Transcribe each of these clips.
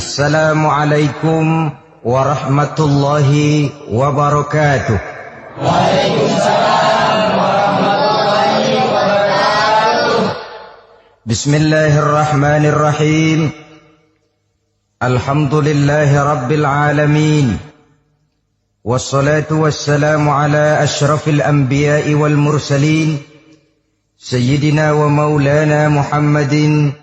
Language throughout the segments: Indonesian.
Assalamualaikum warahmatullahi wabarakatuh. Waalaikumsalam warahmatullahi wabarakatuh. Bismillahirrahmanirrahim. Alhamdulillahi rabbil alamin. Wassalatu wassalamu ala ashrafil anbiya'i wal mursalin. Sayyidina wa maulana Muhammadin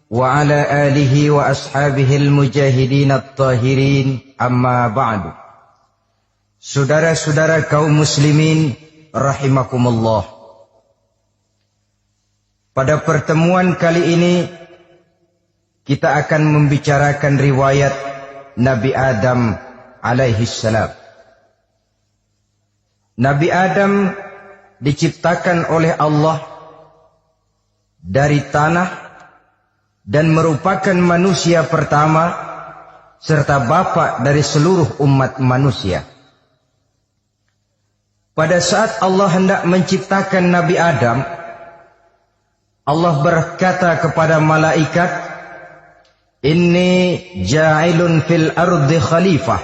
wa ala alihi wa ashabihil mujahidin at-tahirin, amma ba'du. Saudara-saudara kaum muslimin rahimakumullah. Pada pertemuan kali ini kita akan membicarakan riwayat Nabi Adam alaihi salam. Nabi Adam diciptakan oleh Allah dari tanah dan merupakan manusia pertama serta bapa dari seluruh umat manusia. Pada saat Allah hendak menciptakan Nabi Adam, Allah berkata kepada malaikat, "Inni ja'ilun fil ardi khalifah."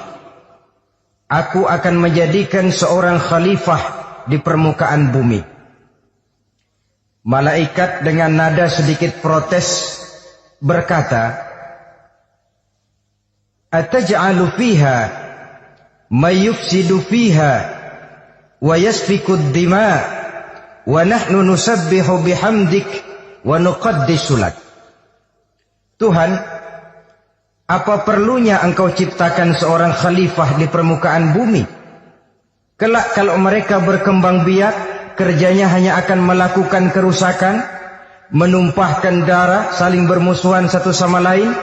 Aku akan menjadikan seorang khalifah di permukaan bumi. Malaikat dengan nada sedikit protes berkata, "Ataj'alu fiha may yufsidu fiha wa yasfiku ad-dima wa nahnu nusabbihu bihamdik wa nuqaddisu lak." Tuhan, apa perlunya engkau ciptakan seorang khalifah di permukaan bumi? Kelak kalau mereka berkembang biak, kerjanya hanya akan melakukan kerusakan, menumpahkan darah, saling bermusuhan satu sama lain.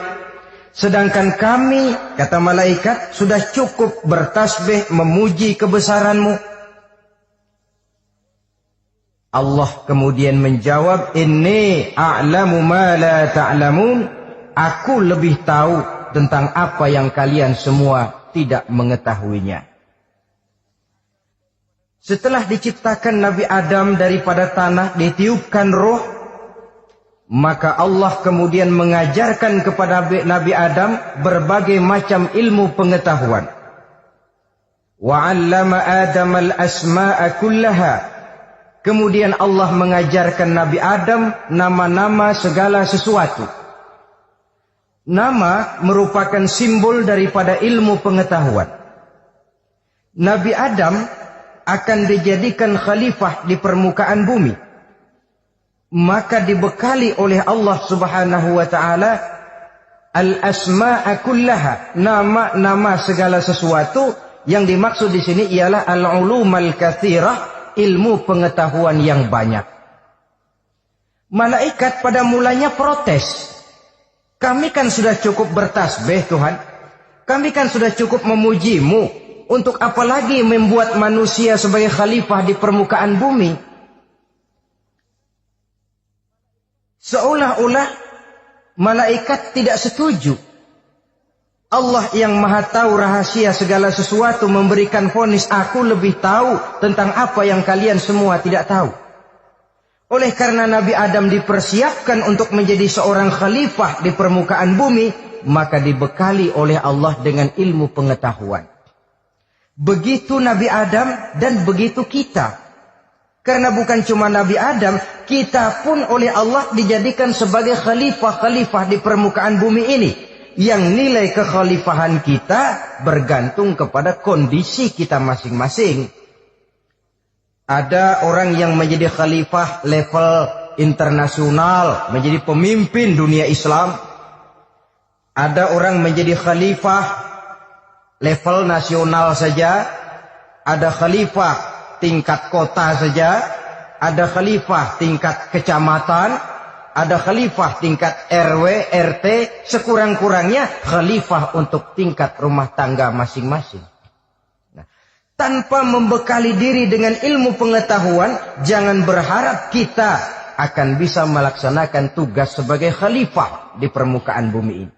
Sedangkan kami, kata malaikat, sudah cukup bertasbih memuji kebesaranmu. Allah kemudian menjawab, "Inni a'lamu ma la ta'lamun." Aku lebih tahu tentang apa yang kalian semua tidak mengetahuinya. Setelah diciptakan Nabi Adam daripada tanah, ditiupkan roh, maka Allah kemudian mengajarkan kepada Nabi Adam berbagai macam ilmu pengetahuan. Wa 'allama Adam al-asma'a kullaha. Kemudian Allah mengajarkan Nabi Adam nama-nama segala sesuatu. Nama merupakan simbol daripada ilmu pengetahuan. Nabi Adam akan dijadikan khalifah di permukaan bumi. Maka dibekali oleh Allah subhanahu wa ta'ala al-asma'a kullaha, nama-nama segala sesuatu. Yang dimaksud di sini ialah al-ulumal katsirah, ilmu pengetahuan yang banyak. Malaikat pada mulanya protes. Kami kan sudah cukup bertasbih Tuhan. Kami kan sudah cukup memujimu. Untuk apa lagi membuat manusia sebagai khalifah di permukaan bumi? Seolah-olah malaikat tidak setuju. Allah yang maha tahu rahasia segala sesuatu memberikan vonis, aku lebih tahu tentang apa yang kalian semua tidak tahu. Oleh karena Nabi Adam dipersiapkan untuk menjadi seorang khalifah di permukaan bumi, maka dibekali oleh Allah dengan ilmu pengetahuan. Begitu Nabi Adam dan begitu kita. Karena bukan cuma Nabi Adam, kita pun oleh Allah dijadikan sebagai khalifah-khalifah di permukaan bumi ini. Yang nilai kekhalifahan kita bergantung kepada kondisi kita masing-masing. Ada orang yang menjadi khalifah level internasional, menjadi pemimpin dunia Islam. Ada orang menjadi khalifah level nasional saja. Ada khalifah tingkat kota saja. Ada khalifah tingkat kecamatan. Ada khalifah tingkat RW, RT. Sekurang-kurangnya khalifah untuk tingkat rumah tangga masing-masing. Tanpa membekali diri dengan ilmu pengetahuan, jangan berharap kita akan bisa melaksanakan tugas sebagai khalifah di permukaan bumi ini.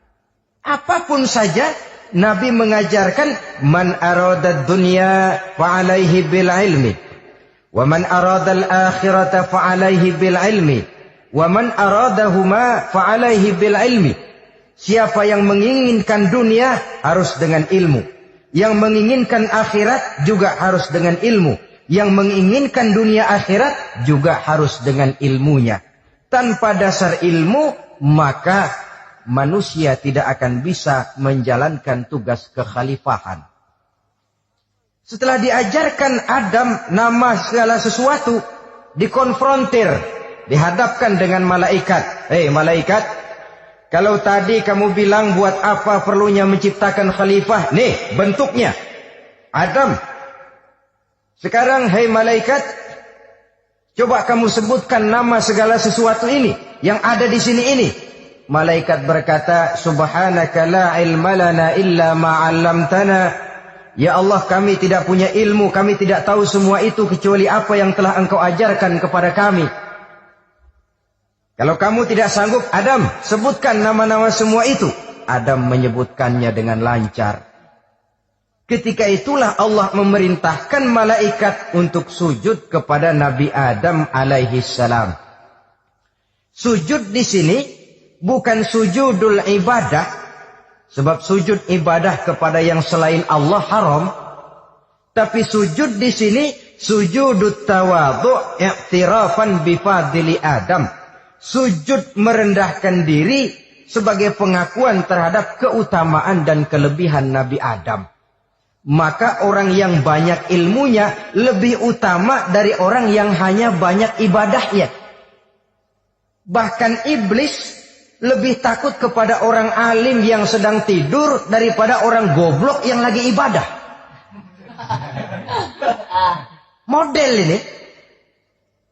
Apapun saja, Nabi mengajarkan, man arada dunya fa'alaihi bil ilmi, wa man arada al-akhirata fa'alaihi bil ilmi, wa man aradahuma fa'alaihi bil ilmi. Siapa yang menginginkan dunia harus dengan ilmu. Yang menginginkan akhirat juga harus dengan ilmu. Yang menginginkan dunia akhirat juga harus dengan ilmunya. Tanpa dasar ilmu, maka manusia tidak akan bisa menjalankan tugas kekhalifahan. Setelah diajarkan Adam nama segala sesuatu, dikonfrontir, dihadapkan dengan malaikat. Hei malaikat, kalau tadi kamu bilang buat apa perlunya menciptakan khalifah? Nih bentuknya. Adam. Sekarang hei malaikat, coba kamu sebutkan nama segala sesuatu ini yang ada di sini ini. Malaikat berkata, Subhanaka la ilma lana illa ma 'allamtana. Ya Allah, kami tidak punya ilmu, kami tidak tahu semua itu kecuali apa yang telah Engkau ajarkan kepada kami. Kalau kamu tidak sanggup, Adam, sebutkan nama-nama semua itu. Adam menyebutkannya dengan lancar. Ketika itulah Allah memerintahkan malaikat untuk sujud kepada Nabi Adam alaihi salam. Sujud di sini bukan sujudul ibadah, sebab sujud ibadah kepada yang selain Allah haram. Tapi sujud di sini sujudut tawadhu' i'tirafan bifadili Adam. Sujud merendahkan diri sebagai pengakuan terhadap keutamaan dan kelebihan Nabi Adam. Maka orang yang banyak ilmunya lebih utama dari orang yang hanya banyak ibadahnya. Bahkan iblis lebih takut kepada orang alim yang sedang tidur daripada orang goblok yang lagi ibadah. Model ini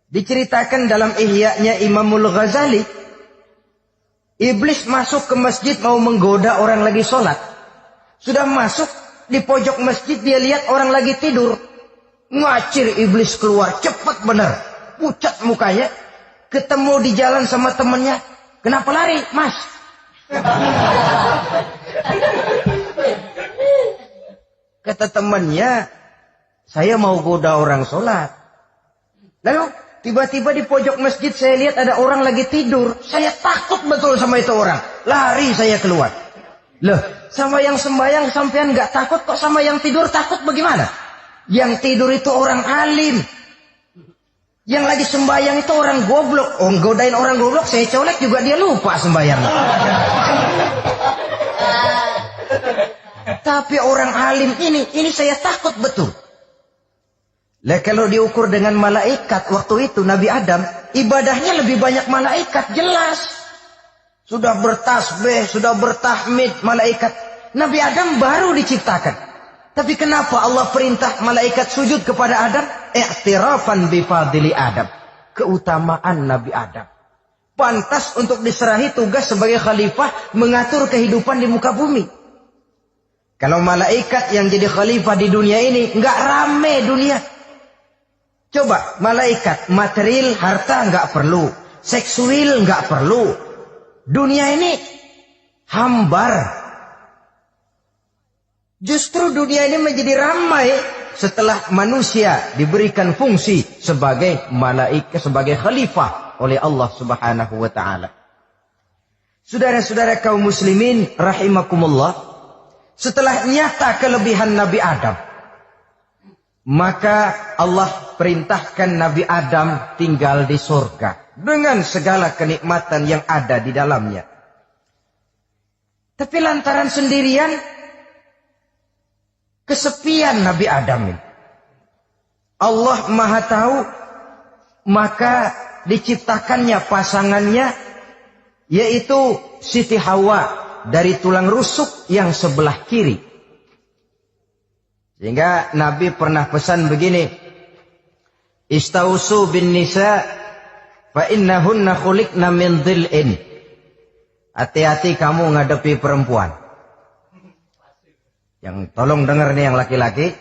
diceritakan dalam Ihya-nya Imamul Ghazali. Iblis masuk ke masjid mau menggoda orang lagi sholat. Sudah masuk di pojok masjid, dia lihat orang lagi tidur. Ngacir iblis keluar, cepat benar. Pucat mukanya. Ketemu di jalan sama temannya. Kenapa lari, Mas? Kata temannya, saya mau goda orang sholat. Lalu tiba-tiba di pojok masjid saya lihat ada orang lagi tidur. Saya takut betul sama itu orang. Lari saya keluar. Loh, sama yang sembahyang sampean nggak takut, kok sama yang tidur takut bagaimana? Yang tidur itu orang alim. Yang lagi sembahyang itu orang goblok. Oh, godain orang goblok, saya colek juga dia lupa sembahyangnya. Tapi orang alim ini saya takut betul. Lah kalau diukur dengan malaikat waktu itu Nabi Adam, ibadahnya lebih banyak malaikat, jelas. Sudah bertasbih, sudah bertahmid malaikat. Nabi Adam baru diciptakan. Tapi kenapa Allah perintah malaikat sujud kepada Adam? I'tirafan bifadili Adam. Keutamaan Nabi Adam. Pantas untuk diserahi tugas sebagai khalifah mengatur kehidupan di muka bumi. Kalau malaikat yang jadi khalifah di dunia ini, nggak rame dunia. Coba, malaikat, material, harta nggak perlu. Seksual nggak perlu. Dunia ini hambar. Justru dunia ini menjadi ramai setelah manusia diberikan fungsi sebagai malaikat, sebagai khalifah oleh Allah Subhanahu wa taala. Saudara-saudara kaum muslimin rahimakumullah, setelah nyata kelebihan Nabi Adam, maka Allah perintahkan Nabi Adam tinggal di surga dengan segala kenikmatan yang ada di dalamnya. Tapi lantaran sendirian, kesepian Nabi Adam ini. Allah Maha Tahu, maka diciptakannya pasangannya, yaitu Siti Hawa dari tulang rusuk yang sebelah kiri. Sehingga Nabi pernah pesan begini, Istausu bin nisa fa innahunna khuliqna min dhil'in. Hati-hati kamu ngadepi perempuan. Yang tolong dengar nih yang laki-laki,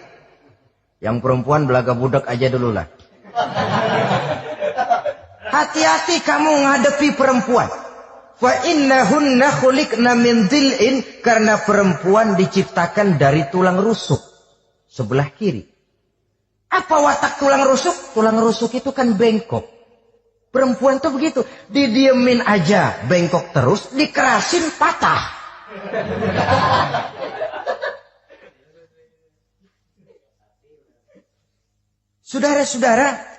yang perempuan belaga budak aja dulu lah. Hati-hati kamu ngadepi perempuan. Fa innahunna khuliqna min dhil'in, karena perempuan diciptakan dari tulang rusuk sebelah kiri. Apa watak tulang rusuk? Tulang rusuk itu kan bengkok. Perempuan tuh begitu. Didiemin aja, bengkok terus, dikerasin patah. Saudara-saudara,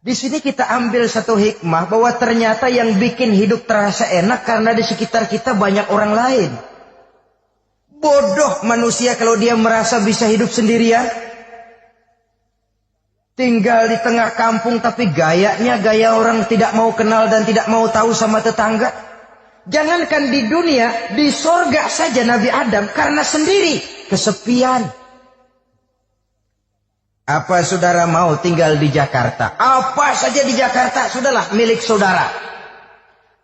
di sini kita ambil satu hikmah bahwa ternyata yang bikin hidup terasa enak karena di sekitar kita banyak orang lain. Bodoh manusia kalau dia merasa bisa hidup sendirian. Tinggal di tengah kampung tapi gayanya gaya orang tidak mau kenal dan tidak mau tahu sama tetangga. Jangankan di dunia, di sorga saja Nabi Adam karena sendiri, kesepian. Apa saudara mau tinggal di Jakarta? Apa saja di Jakarta, sudahlah milik saudara.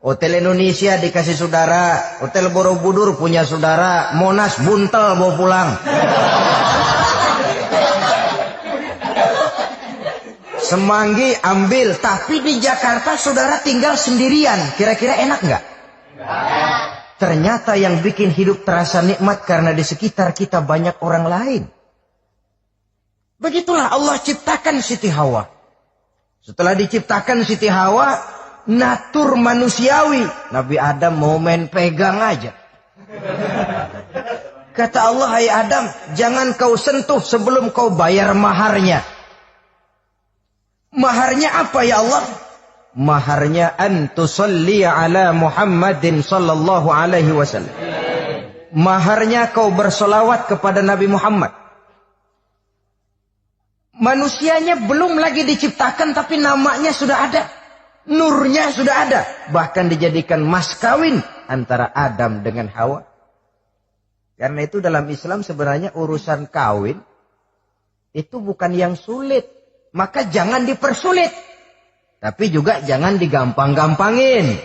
Hotel Indonesia dikasih saudara, Hotel Borobudur punya saudara, Monas buntel bawa pulang. Semanggi ambil, tapi di Jakarta saudara tinggal sendirian. Kira-kira enak nggak? Ternyata yang bikin hidup terasa nikmat karena di sekitar kita banyak orang lain. Begitulah Allah ciptakan Siti Hawa. Setelah diciptakan Siti Hawa, natur manusiawi. Nabi Adam mau main pegang aja. Kata Allah, hai Adam, jangan kau sentuh sebelum kau bayar maharnya. Maharnya apa ya Allah? Maharnya antusalli ala Muhammadin sallallahu alaihi wasallam. Maharnya kau bersolawat kepada Nabi Muhammad. Manusianya belum lagi diciptakan tapi namanya sudah ada. Nurnya sudah ada. Bahkan dijadikan mas kawin antara Adam dengan Hawa. Karena itu dalam Islam sebenarnya urusan kawin itu bukan yang sulit. Maka jangan dipersulit. Tapi juga jangan digampang-gampangin.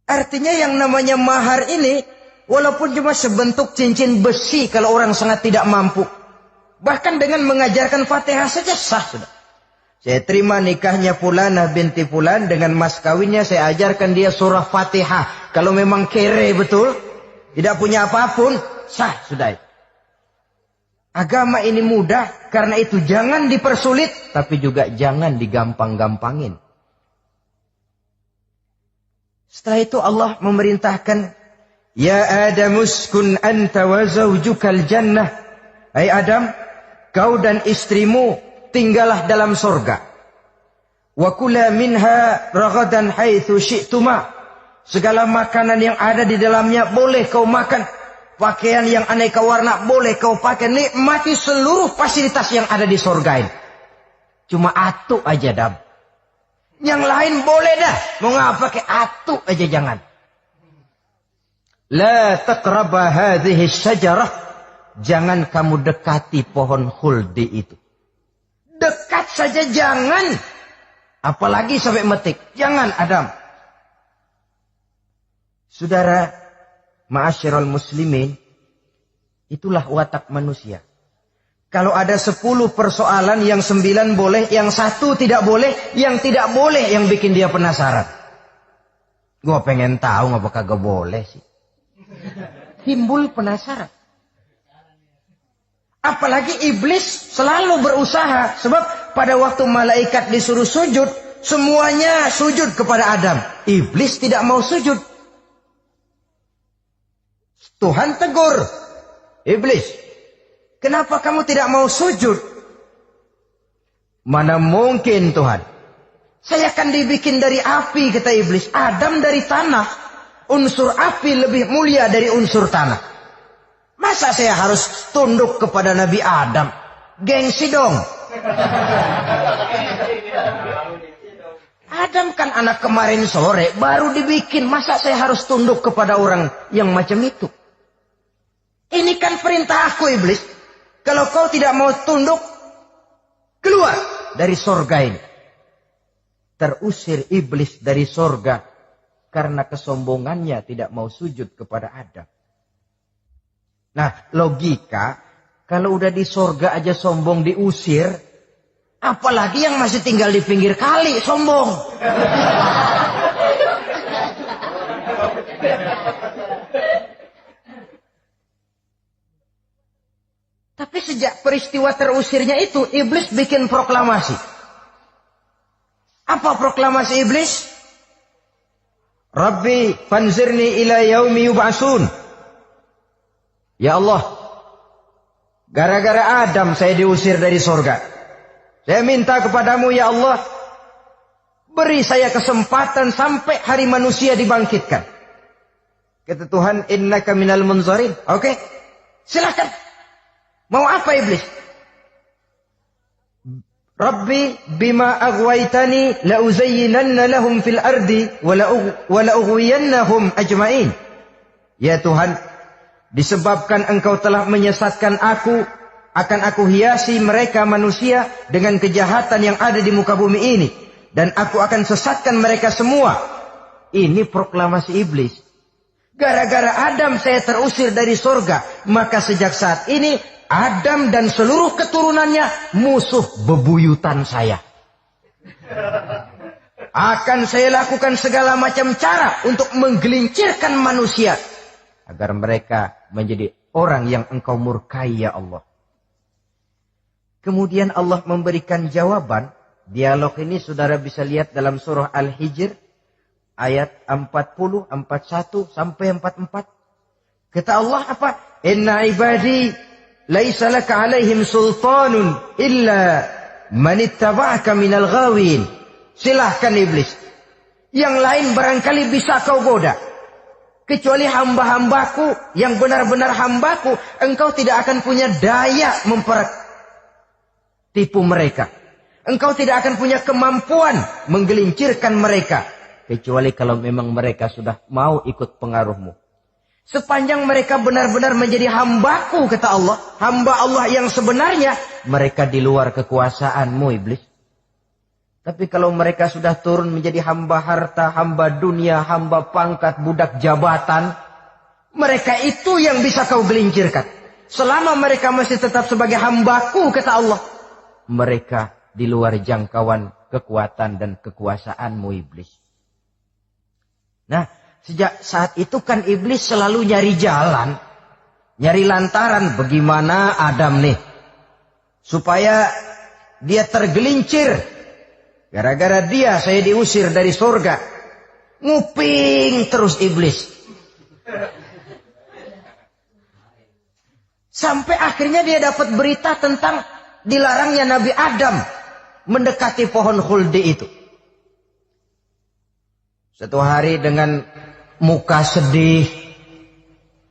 Artinya yang namanya mahar ini, walaupun cuma sebentuk cincin besi kalau orang sangat tidak mampu. Bahkan dengan mengajarkan Fatihah saja sah sudah. Saya terima nikahnya Fulanah binti Fulan, dengan mas kawinnya saya ajarkan dia surah Fatihah. Kalau memang kere betul, tidak punya apapun, sah sudah. Agama ini mudah, karena itu jangan dipersulit, tapi juga jangan digampang-gampangin. Setelah itu Allah memerintahkan, Ya Adam uskun anta wa zawjukal jannah. Hai Adam, kau dan istrimu tinggallah dalam sorga. Wa kula minha ragadan haitsu syi'tuma. Segala makanan yang ada di dalamnya boleh kau makan. Pakaian yang aneka warna boleh kau pakai. Nikmati seluruh fasilitas yang ada di sorga ini. Cuma atu aja Adam. Yang lain boleh dah. Mau ngapa pakai atu aja jangan. La taqraba hadhihi syajarah. Jangan kamu dekati pohon khuldi itu. Dekat saja jangan. Apalagi sampai metik. Jangan Adam. Saudara, ma'asyiral muslimin, itulah watak manusia. Kalau ada 10 persoalan, yang 9 boleh, yang 1 tidak boleh, yang tidak boleh yang bikin dia penasaran. Gua pengen tahu ngapa kagak boleh sih. Timbul penasaran. Apalagi iblis selalu berusaha. Sebab pada waktu malaikat disuruh sujud, semuanya sujud kepada Adam. Iblis tidak mau sujud. Tuhan tegur. Iblis, kenapa kamu tidak mau sujud? Mana mungkin Tuhan. Saya akan dibikin dari api, kata iblis. Adam dari tanah. Unsur api lebih mulia dari unsur tanah. Masa saya harus tunduk kepada Nabi Adam? Gengsi dong. Adam kan anak kemarin sore, baru dibikin. Masa saya harus tunduk kepada orang yang macam itu? Ini kan perintah aku, iblis. Kalau kau tidak mau tunduk, keluar dari sorga ini. Terusir iblis dari sorga karena kesombongannya tidak mau sujud kepada Adam. Nah, logika, kalau udah di sorga aja sombong diusir, apalagi yang masih tinggal di pinggir kali sombong. Tapi sejak peristiwa terusirnya itu, iblis bikin proklamasi. Apa proklamasi iblis? Rabbi fanzirni ila yaumi yub'asun. Ya Allah, gara-gara Adam saya diusir dari surga. Saya minta kepadamu ya Allah, beri saya kesempatan sampai hari manusia dibangkitkan. Kata Tuhan, innaka minal munzarin. Oke, silakan. Mau apa iblis? Rabbi bima aghwaytani la uzayyinanna lahum fil ardi wa la ughwiyannahum ajma'in. Ya Tuhan, disebabkan engkau telah menyesatkan aku, akan aku hiasi mereka manusia dengan kejahatan yang ada di muka bumi ini, dan aku akan sesatkan mereka semua. Ini proklamasi iblis. Gara-gara Adam saya terusir dari surga, maka sejak saat ini Adam dan seluruh keturunannya musuh bebuyutan saya. Akan saya lakukan segala macam cara untuk menggelincirkan manusia agar mereka menjadi orang yang engkau murkai ya Allah. Kemudian Allah memberikan jawaban. Dialog ini saudara bisa lihat dalam surah Al-Hijr ayat 40, 41 sampai 44. Kata Allah apa? Inna ibadi laisa laka alaihim sultanun illa man ittaba'aka minal ghawin. Silahkan iblis. Yang lain barangkali bisa kau goda. Kecuali hamba-hambaku yang benar-benar hambaku, engkau tidak akan punya daya tipu mereka. Engkau tidak akan punya kemampuan menggelincirkan mereka. Kecuali kalau memang mereka sudah mau ikut pengaruhmu. Sepanjang mereka benar-benar menjadi hambaku, kata Allah. Hamba Allah yang sebenarnya, mereka di luar kekuasaanmu iblis. Tapi kalau mereka sudah turun menjadi hamba harta, hamba dunia, hamba pangkat, budak jabatan, mereka itu yang bisa kau gelincirkan. Selama mereka masih tetap sebagai hambaku, kata Allah, mereka di luar jangkauan kekuatan dan kekuasaanmu iblis. Nah, sejak saat itu kan iblis selalu nyari jalan, nyari lantaran bagaimana Adam nih, supaya dia tergelincir. Gara-gara dia saya diusir dari surga. Nguping terus iblis. Sampai akhirnya dia dapat berita tentang dilarangnya Nabi Adam mendekati pohon khuldi itu. Satu hari dengan muka sedih.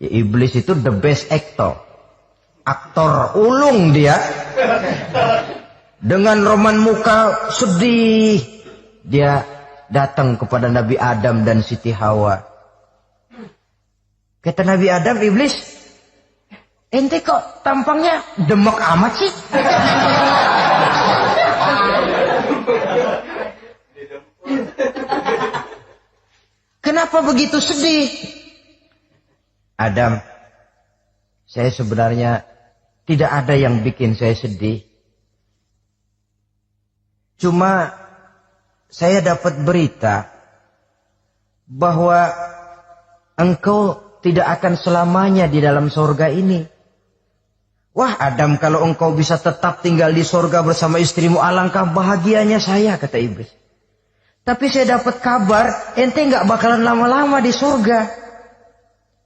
Ya, iblis itu the best actor. Aktor ulung dia. Dengan roman muka sedih, dia datang kepada Nabi Adam dan Siti Hawa. Kata Nabi Adam, iblis, ente kok tampangnya demek amat sih? Kenapa begitu sedih? Adam, saya sebenarnya tidak ada yang bikin saya sedih. Cuma saya dapat berita bahwa engkau tidak akan selamanya di dalam surga ini. Wah Adam, kalau engkau bisa tetap tinggal di surga bersama istrimu, alangkah bahagianya saya, kata iblis. Tapi saya dapat kabar ente nggak bakalan lama-lama di surga.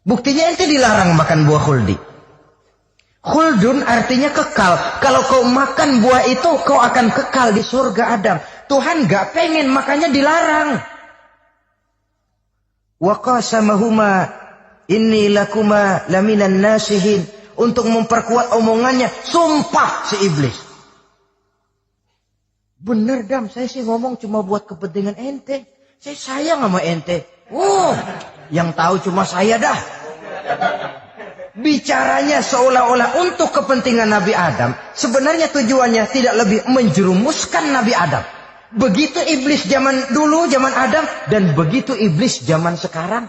Buktinya ente dilarang makan buah khuldi. Khuldun artinya kekal. Kalau kau makan buah itu, kau akan kekal di surga Adam. Tuhan gak pengen, makanya dilarang. Wa qasamahuma inni lakuma laminan nasihin. Untuk memperkuat omongannya, sumpah si iblis. Bener Dam, saya sih ngomong cuma buat kepentingan ente. Saya sayang sama ente. Yang tahu cuma saya dah. Bicaranya seolah-olah untuk kepentingan Nabi Adam. Sebenarnya tujuannya tidak lebih menjerumuskan Nabi Adam. Begitu iblis zaman dulu, zaman Adam. Dan begitu iblis zaman sekarang.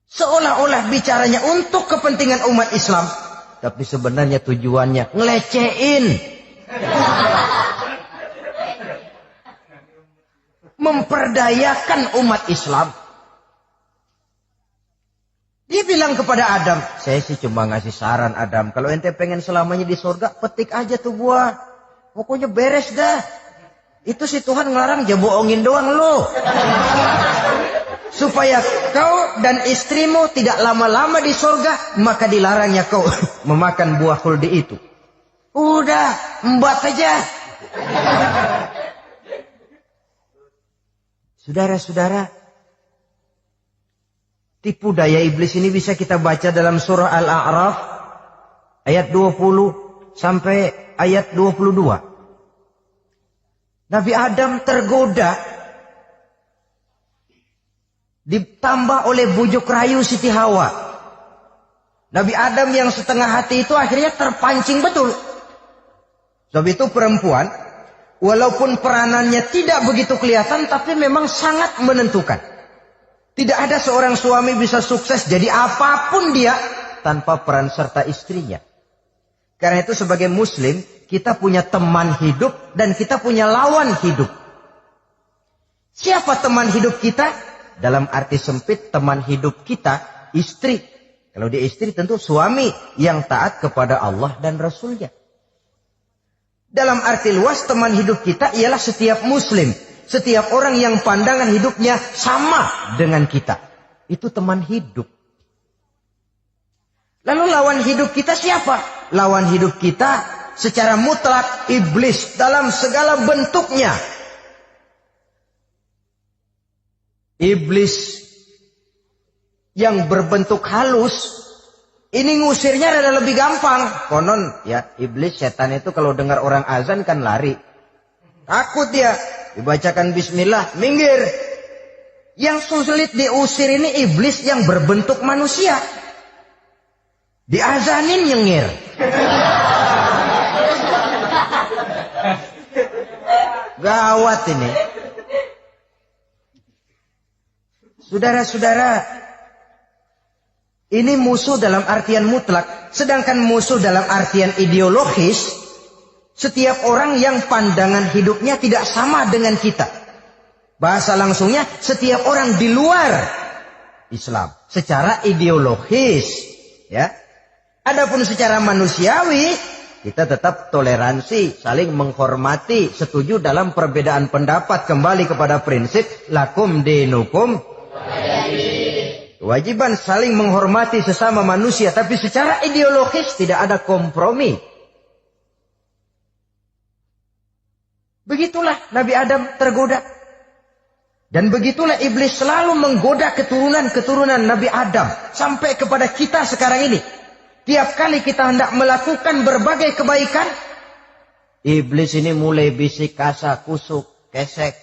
Seolah-olah bicaranya untuk kepentingan umat Islam. Tapi sebenarnya tujuannya ngelecehin. Memperdayakan umat Islam. Dia bilang kepada Adam, saya sih cuma ngasih saran Adam, kalau ente pengen selamanya di surga, petik aja tuh buah. Pokoknya beres dah. Itu si Tuhan ngelarang, ya bohongin doang lo. Supaya kau dan istrimu tidak lama-lama di surga, maka dilarangnya kau memakan buah khuldi itu. Udah, embat aja. Saudara-saudara, tipu daya iblis ini bisa kita baca dalam surah Al-A'raf ayat 20 sampai ayat 22. Nabi Adam tergoda, ditambah oleh bujuk rayu Siti Hawa. Nabi Adam yang setengah hati itu akhirnya terpancing betul. Sebab itu perempuan, walaupun peranannya tidak begitu kelihatan, tapi memang sangat menentukan. Tidak ada seorang suami bisa sukses jadi apapun dia tanpa peran serta istrinya. Karena itu sebagai muslim, kita punya teman hidup dan kita punya lawan hidup. Siapa teman hidup kita? Dalam arti sempit, teman hidup kita, istri. Kalau dia istri tentu suami yang taat kepada Allah dan Rasulnya. Dalam arti luas, teman hidup kita ialah setiap muslim. Setiap orang yang pandangan hidupnya sama dengan kita. Itu teman hidup. Lalu lawan hidup kita siapa? Lawan hidup kita secara mutlak iblis dalam segala bentuknya. Iblis yang berbentuk halus, ini ngusirnya ada lebih gampang. Konon ya, iblis setan itu kalau dengar orang azan kan lari. Takut dia. Dibacakan bismillah, minggir. Yang sulit diusir ini iblis yang berbentuk manusia. Diazanin nyengir. Gawat ini. Saudara-saudara, ini musuh dalam artian mutlak. Sedangkan musuh dalam artian ideologis, setiap orang yang pandangan hidupnya tidak sama dengan kita. Bahasa langsungnya, setiap orang di luar Islam secara ideologis, ya. Adapun secara manusiawi, kita tetap toleransi, saling menghormati, setuju dalam perbedaan pendapat, kembali kepada prinsip lakum dinukum. Kewajiban saling menghormati sesama manusia, tapi secara ideologis tidak ada kompromi. Begitulah Nabi Adam tergoda. Dan begitulah iblis selalu menggoda keturunan-keturunan Nabi Adam. Sampai kepada kita sekarang ini. Tiap kali kita hendak melakukan berbagai kebaikan, iblis ini mulai bisik, kasa, kusuk, kesek.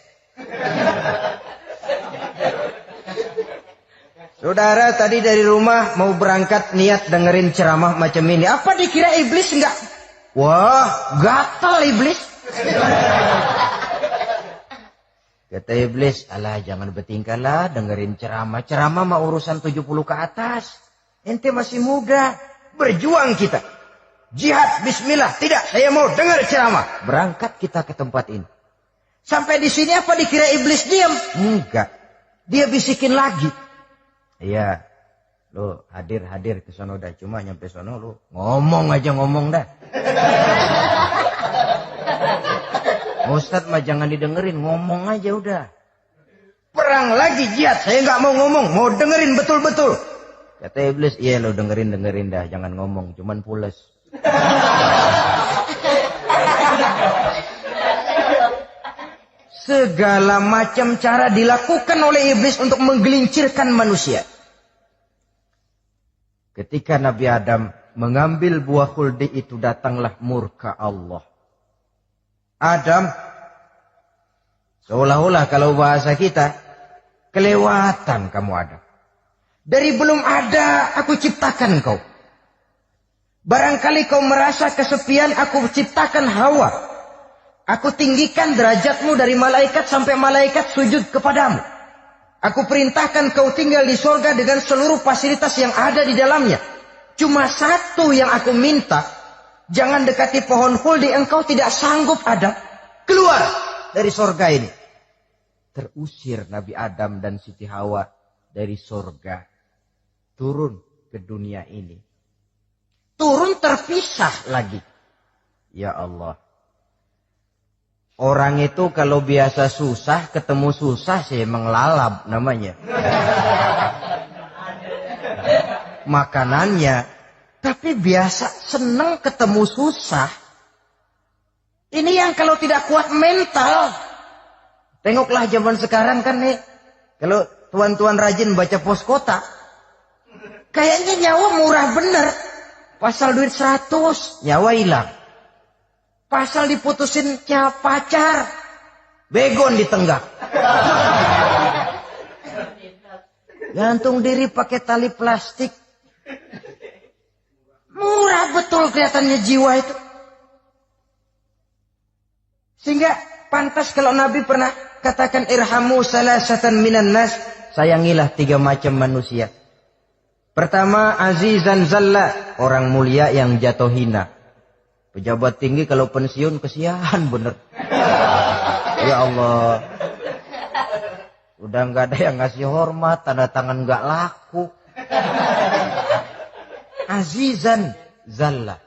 Saudara tadi dari rumah mau berangkat niat dengerin ceramah macam ini. Apa dikira iblis enggak? Wah, gatal iblis. Kata iblis, alah jangan bertingkah lah dengerin ceramah. Ceramah mah urusan 70 ke atas. Ente masih muda. Berjuang kita. Jihad, bismillah. Tidak, saya mau dengar ceramah. Berangkat kita ke tempat ini. Sampai di sini apa dikira iblis diam? Enggak. Dia bisikin lagi. Iya. Lo hadir ke sono dah. Cuma nyampe sono lo ngomong aja ngomong dah. Ustadz mah jangan didengerin, ngomong aja udah. Perang lagi jihad, saya nggak mau ngomong, mau dengerin betul-betul. Kata iblis, iya lo dengerin dah, jangan ngomong, cuman pules. Segala macam cara dilakukan oleh iblis untuk menggelincirkan manusia. Ketika Nabi Adam mengambil buah khuldi itu, datanglah murka Allah. Adam, seolah-olah kalau bahasa kita, kelewatan kamu Adam. Dari belum ada aku ciptakan kau. Barangkali kau merasa kesepian, aku ciptakan Hawa. Aku tinggikan derajatmu dari malaikat sampai malaikat sujud kepadamu. Aku perintahkan kau tinggal di surga dengan seluruh fasilitas yang ada di dalamnya. Cuma satu yang aku minta, jangan dekati pohon khuldi, engkau tidak sanggup Adam. Keluar dari surga ini. Terusir Nabi Adam dan Siti Hawa dari surga. Turun ke dunia ini. Turun terpisah lagi. Ya Allah. Orang itu kalau biasa susah, ketemu susah sih menglalap namanya. Makanannya. Tapi biasa seneng ketemu susah. Ini yang kalau tidak kuat mental. Tengoklah zaman sekarang kan nih. Kalau tuan-tuan rajin baca pos kota. Kayaknya nyawa murah bener. Pasal duit 100, nyawa hilang. Pasal diputusin pacar, begon ditenggak. Gantung diri pakai tali plastik. Murah betul kelihatannya jiwa itu. Sehingga pantas kalau Nabi pernah katakan irhamu salasatan minan nas. Sayangilah 3 macam manusia. Pertama, azizan zalla, orang mulia yang jatuh hina. Pejabat tinggi kalau pensiun kesian bener. Ya Allah. Udah nggak ada yang ngasih hormat, tanda tangan nggak laku. Azizan zalla,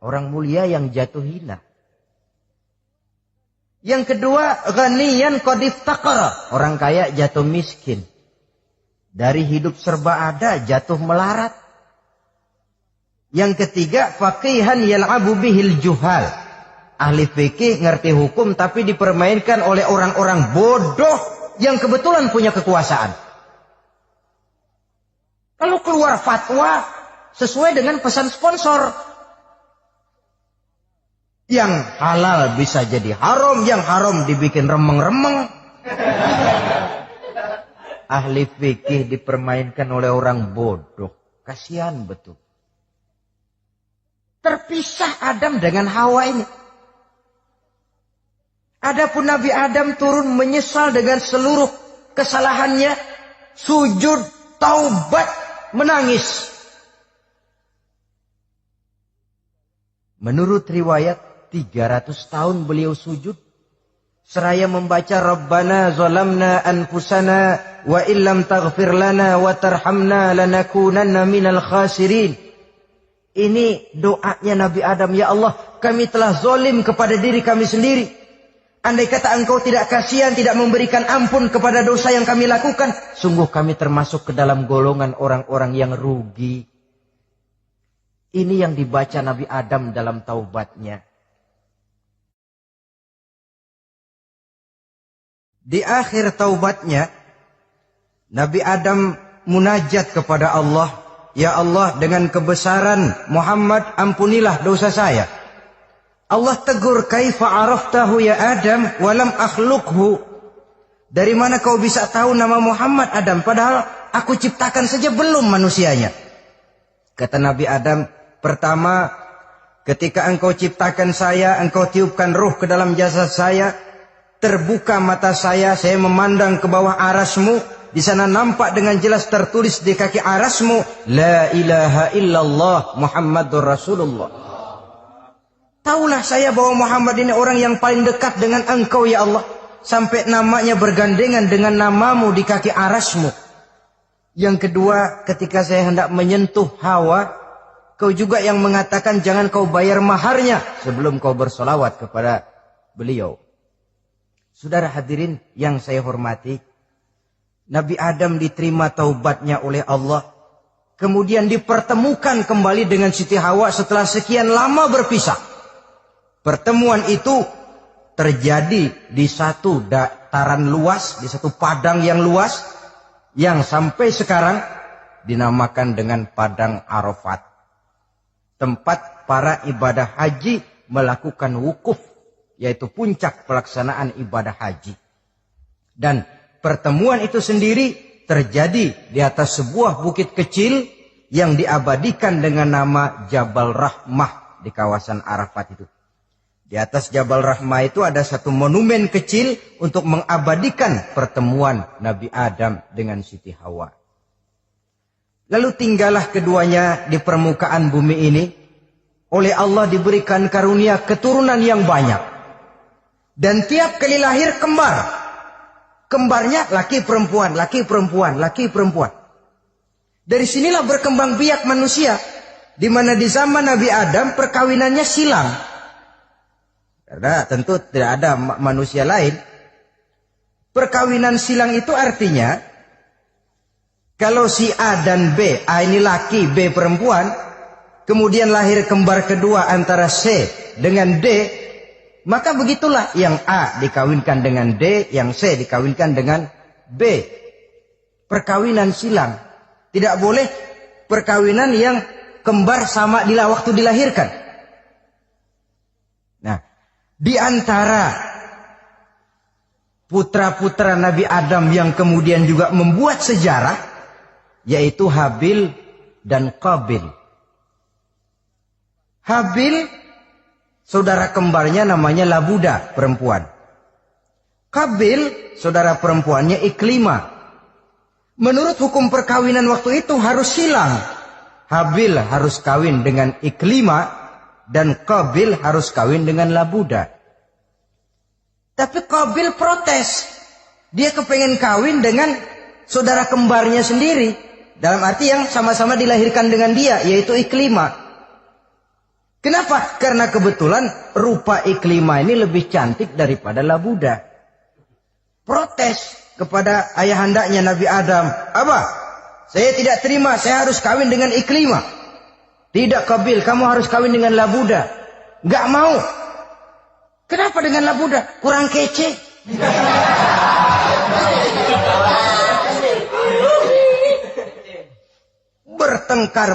orang mulia yang jatuh hina. Yang kedua, ghaniyan qad iftaqara, orang kaya jatuh miskin. Dari hidup serba ada, jatuh melarat. Yang ketiga, faqihan yal'abu bihil juhal. Ahli fikih ngerti hukum tapi dipermainkan oleh orang-orang bodoh yang kebetulan punya kekuasaan. Kalau keluar fatwa sesuai dengan pesan sponsor. Yang halal bisa jadi haram, yang haram dibikin remeng-remeng. Ahli fikih dipermainkan oleh orang bodoh. Kasihan betul. Terpisah Adam dengan Hawa ini. Adapun Nabi Adam turun menyesal dengan seluruh kesalahannya. Sujud, taubat, menangis. Menurut riwayat 300 tahun beliau sujud. Seraya membaca Rabbana zalamna anfusana wa illam taghfir lana wa tarhamna lanakunanna minal khasirin. Ini doanya Nabi Adam. Ya Allah, kami telah zalim kepada diri kami sendiri. Andai kata engkau tidak kasihan, tidak memberikan ampun kepada dosa yang kami lakukan, sungguh kami termasuk ke dalam golongan orang-orang yang rugi. Ini yang dibaca Nabi Adam dalam taubatnya. Di akhir taubatnya, Nabi Adam munajat kepada Allah. Ya Allah, dengan kebesaran Muhammad, ampunilah dosa saya. Allah tegur, kaifa araftahu ya Adam walam akhluqhu. Dari mana kau bisa tahu nama Muhammad Adam, padahal aku ciptakan saja belum manusianya. Kata Nabi Adam, pertama, ketika engkau ciptakan saya, engkau tiupkan ruh ke dalam jasad saya, terbuka mata saya memandang ke bawah arasmu. Di sana nampak dengan jelas tertulis di kaki arasmu, La ilaha illallah Muhammadur Rasulullah. Taulah saya bahwa Muhammad ini orang yang paling dekat dengan engkau ya Allah. Sampai namanya bergandengan dengan namamu di kaki arasmu. Yang kedua, ketika saya hendak menyentuh Hawa, kau juga yang mengatakan jangan kau bayar maharnya sebelum kau bersolawat kepada beliau. Saudara hadirin yang saya hormati, Nabi Adam diterima taubatnya oleh Allah. Kemudian dipertemukan kembali dengan Siti Hawa setelah sekian lama berpisah. Pertemuan itu terjadi di satu dataran luas, di satu padang yang luas, yang sampai sekarang dinamakan dengan Padang Arafat. Tempat para ibadah haji melakukan wukuf, yaitu puncak pelaksanaan ibadah haji. Dan pertemuan itu sendiri terjadi di atas sebuah bukit kecil yang diabadikan dengan nama Jabal Rahmah di kawasan Arafat itu. Di atas Jabal Rahmah itu ada satu monumen kecil untuk mengabadikan pertemuan Nabi Adam dengan Siti Hawa. Lalu tinggallah keduanya di permukaan bumi ini. Oleh Allah diberikan karunia keturunan yang banyak. Dan tiap kali lahir kembar. Kembarnya laki perempuan, laki perempuan, laki perempuan. Dari sinilah berkembang biak manusia. Di mana di zaman Nabi Adam perkawinannya silang. Karena tentu tidak ada manusia lain. Perkawinan silang itu artinya, kalau si A dan B, A ini laki, B perempuan, kemudian lahir kembar kedua antara C dengan D, maka begitulah yang A dikawinkan dengan D, yang C dikawinkan dengan B. Perkawinan silang. Tidak boleh perkawinan yang kembar sama di waktu dilahirkan. Nah, di antara putra-putra Nabi Adam yang kemudian juga membuat sejarah, yaitu Habil dan Qabil. Habil, saudara kembarnya namanya Labuda, perempuan. Qabil, saudara perempuannya Iklimah. Menurut hukum perkawinan waktu itu harus silang. Habil harus kawin dengan Iklimah dan Qabil harus kawin dengan Labuda. Tapi Qabil protes. Dia kepengen kawin dengan saudara kembarnya sendiri. Dalam arti yang sama-sama dilahirkan dengan dia, yaitu Iklimah. Kenapa? Karena kebetulan rupa Iklimah ini lebih cantik daripada Labuda. Protes kepada ayahandanya Nabi Adam. Apa? Saya tidak terima, saya harus kawin dengan Iklimah. Tidak Qabil, kamu harus kawin dengan Labuda. Gak mau. Kenapa dengan Labuda? Kurang kece.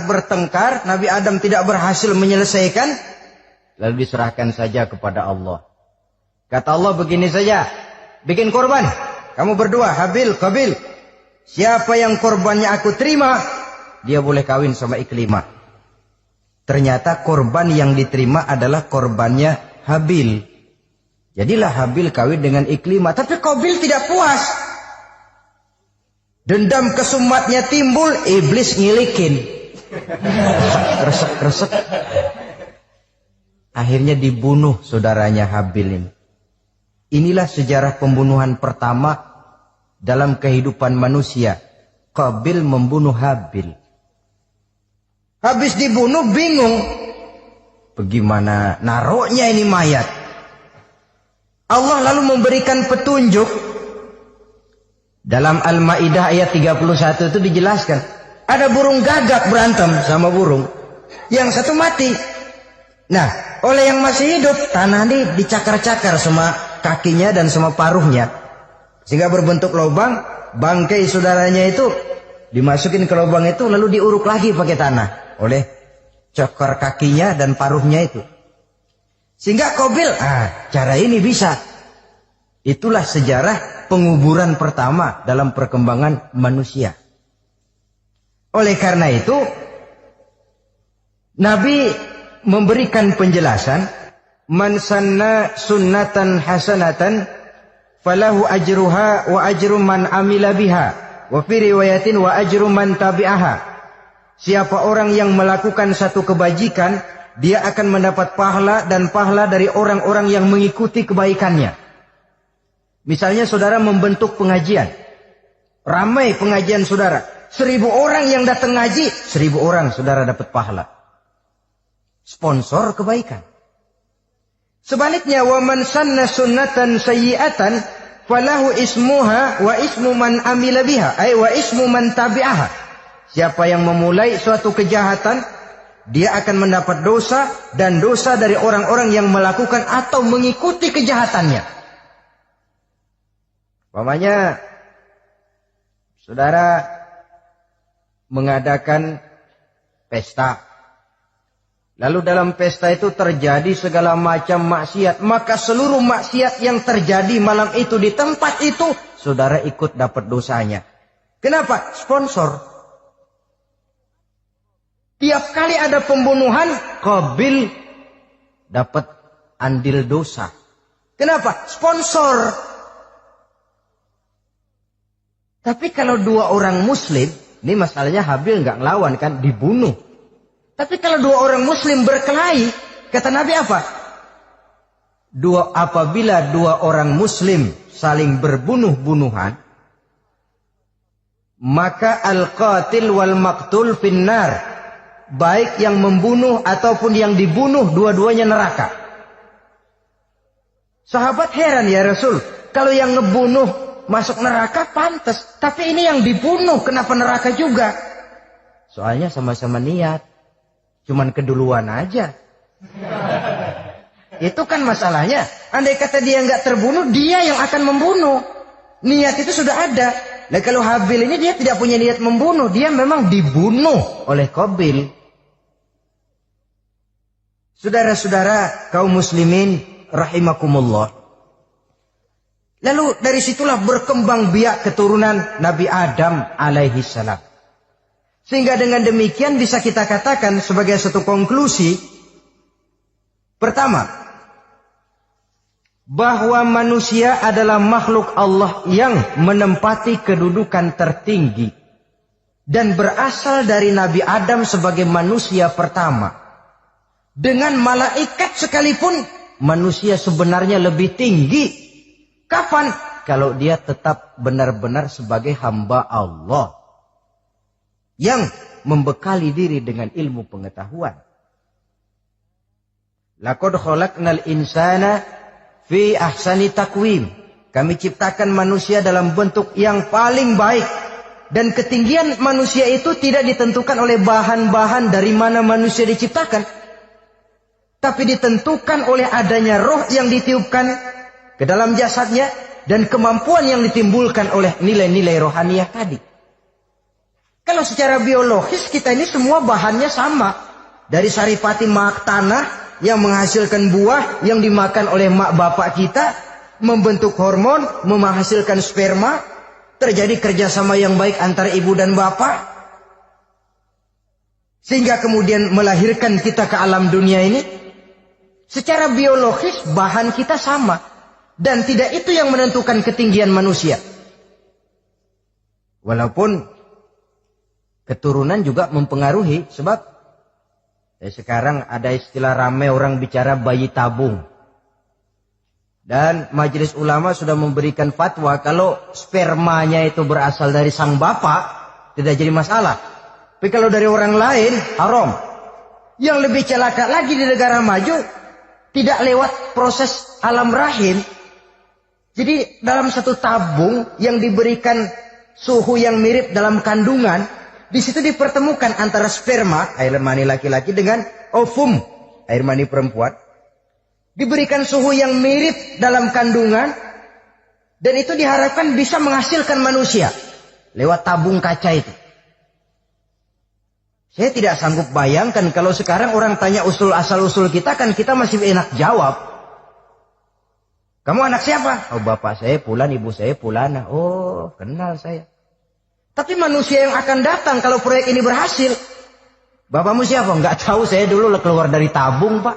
Bertengkar, Nabi Adam tidak berhasil menyelesaikan. Lalu diserahkan saja kepada Allah. Kata Allah begini saja, bikin korban. Kamu berdua, Habil, Qabil. Siapa yang korbannya aku terima, dia boleh kawin sama Iklimah. Ternyata korban yang diterima adalah korbannya Habil. Jadilah Habil kawin dengan Iklimah. Tapi Qabil tidak puas. Dendam kesumatnya timbul, iblis ngilikin. Resek. Akhirnya dibunuh saudaranya Habil ini. Inilah sejarah pembunuhan pertama dalam kehidupan manusia. Qabil membunuh Habil. Habis dibunuh bingung. Bagaimana naruhnya ini mayat? Allah lalu memberikan petunjuk. Dalam Al-Ma'idah ayat 31 itu dijelaskan. Ada burung gagak berantem sama burung. Yang satu mati. Nah, oleh yang masih hidup, tanah ini dicakar-cakar sama kakinya dan sama paruhnya. Sehingga berbentuk lubang, bangkai saudaranya itu dimasukin ke lubang itu lalu diuruk lagi pakai tanah oleh cakar kakinya dan paruhnya itu. Sehingga Qabil, cara ini bisa. Itulah sejarah penguburan pertama dalam perkembangan manusia. Oleh karena itu, Nabi memberikan penjelasan, man sanna sunnatan hasanatan falahu ajruha wa ajru man amila biha wa fi riwayatin wa ajru man tabi'aha. Siapa orang yang melakukan satu kebajikan, dia akan mendapat pahala dan pahala dari orang-orang yang mengikuti kebaikannya. Misalnya saudara membentuk pengajian, ramai pengajian saudara, 1000 orang yang datang ngaji, 1000 orang saudara dapat pahala. Sponsor kebaikan. Sebaliknya, wa man sanna sunnatan sayyi'atan falahu ismuha wa ismu man amila biha, ay wa ismu man tabi'aha. Siapa yang memulai suatu kejahatan, dia akan mendapat dosa dan dosa dari orang-orang yang melakukan atau mengikuti kejahatannya. Umpamanya saudara mengadakan pesta. Lalu dalam pesta itu terjadi segala macam maksiat. Maka seluruh maksiat yang terjadi malam itu di tempat itu, saudara ikut dapat dosanya. Kenapa? Sponsor. Tiap kali ada pembunuhan, Qabil dapat andil dosa. Kenapa? Sponsor. Tapi kalau 2 orang muslim, ini masalahnya Habil nggak ngelawan kan, dibunuh. Tapi kalau 2 orang muslim berkelahi, kata Nabi apa? Apabila 2 orang muslim saling berbunuh-bunuhan, maka al-qatil wal maqtul finnar, baik yang membunuh ataupun yang dibunuh dua-duanya neraka. Sahabat heran, ya Rasul, kalau yang ngebunuh masuk neraka pantas, tapi ini yang dibunuh kenapa neraka juga? Soalnya sama-sama niat, cuman keduluan aja. Itu kan masalahnya. Andai kata dia nggak terbunuh, dia yang akan membunuh. Niat itu sudah ada. Nah kalau Habil ini dia tidak punya niat membunuh, dia memang dibunuh oleh Qabil. Saudara-saudara kaum muslimin rahimakumullah. Lalu dari situlah berkembang biak keturunan Nabi Adam alaihi salam. Sehingga dengan demikian bisa kita katakan sebagai satu konklusi, pertama, bahwa manusia adalah makhluk Allah yang menempati kedudukan tertinggi dan berasal dari Nabi Adam sebagai manusia pertama. Dengan malaikat sekalipun, manusia sebenarnya lebih tinggi. Kapan? Kalau dia tetap benar-benar sebagai hamba Allah yang membekali diri dengan ilmu pengetahuan. Laqad khalaqnal insana fi ahsani takwim. Kami ciptakan manusia dalam bentuk yang paling baik. Dan ketinggian manusia itu tidak ditentukan oleh bahan-bahan dari mana manusia diciptakan. Tapi ditentukan oleh adanya roh yang ditiupkan ke dalam jasadnya. Dan kemampuan yang ditimbulkan oleh nilai-nilai rohaniah tadi. Kalau secara biologis kita ini semua bahannya sama. Dari saripati mak tanah yang menghasilkan buah yang dimakan oleh mak bapak kita, membentuk hormon, menghasilkan sperma, terjadi kerjasama yang baik antara ibu dan bapak, sehingga kemudian melahirkan kita ke alam dunia ini. Secara biologis bahan kita sama, dan tidak itu yang menentukan ketinggian manusia. Walaupun keturunan juga mempengaruhi, sebab sekarang ada istilah ramai orang bicara bayi tabung. Dan majelis ulama sudah memberikan fatwa kalau spermanya itu berasal dari sang bapak, tidak jadi masalah. Tapi kalau dari orang lain, haram. Yang lebih celaka lagi di negara maju, tidak lewat proses alam rahim. Jadi dalam satu tabung yang diberikan suhu yang mirip dalam kandungan, di situ dipertemukan antara sperma, air mani laki-laki, dengan ovum, air mani perempuan. Diberikan suhu yang mirip dalam kandungan, dan itu diharapkan bisa menghasilkan manusia lewat tabung kaca itu. Saya tidak sanggup bayangkan kalau sekarang orang tanya usul asal-usul kita, kan kita masih enak jawab. Kamu anak siapa? Oh, bapak saya Fulan, ibu saya Fulana. Oh, kenal saya. Tapi manusia yang akan datang kalau proyek ini berhasil, bapakmu siapa? Enggak tahu, saya dulu keluar dari tabung, Pak.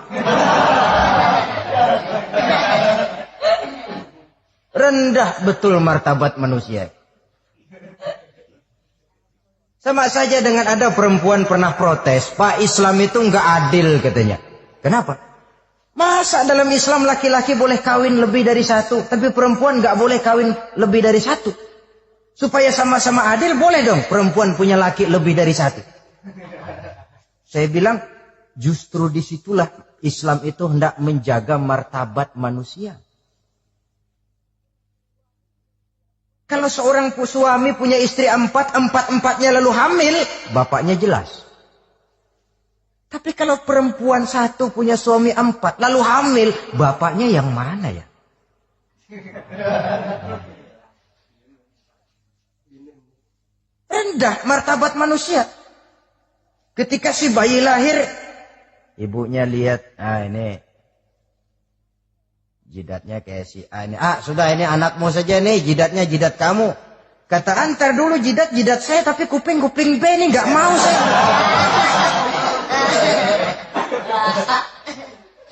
Rendah betul martabat manusia. Sama saja dengan ada perempuan pernah protes, Pak, Islam itu enggak adil katanya. Kenapa? Masa dalam Islam laki-laki boleh kawin lebih dari satu, tapi perempuan enggak boleh kawin lebih dari satu? Supaya sama-sama adil, boleh dong perempuan punya laki lebih dari satu. Saya bilang, justru disitulah Islam itu hendak menjaga martabat manusia. Kalau seorang suami punya istri empat-empatnya lalu hamil, bapaknya jelas. Tapi kalau perempuan satu punya suami 4 lalu hamil, bapaknya yang mana ya? Rendah martabat manusia. Ketika si bayi lahir, ibunya lihat, ini jidatnya kayak si A ini. Sudah, ini anakmu saja nih, jidatnya jidat kamu. Kata, antar dulu jidat saya, tapi kuping B ini nggak mau saya.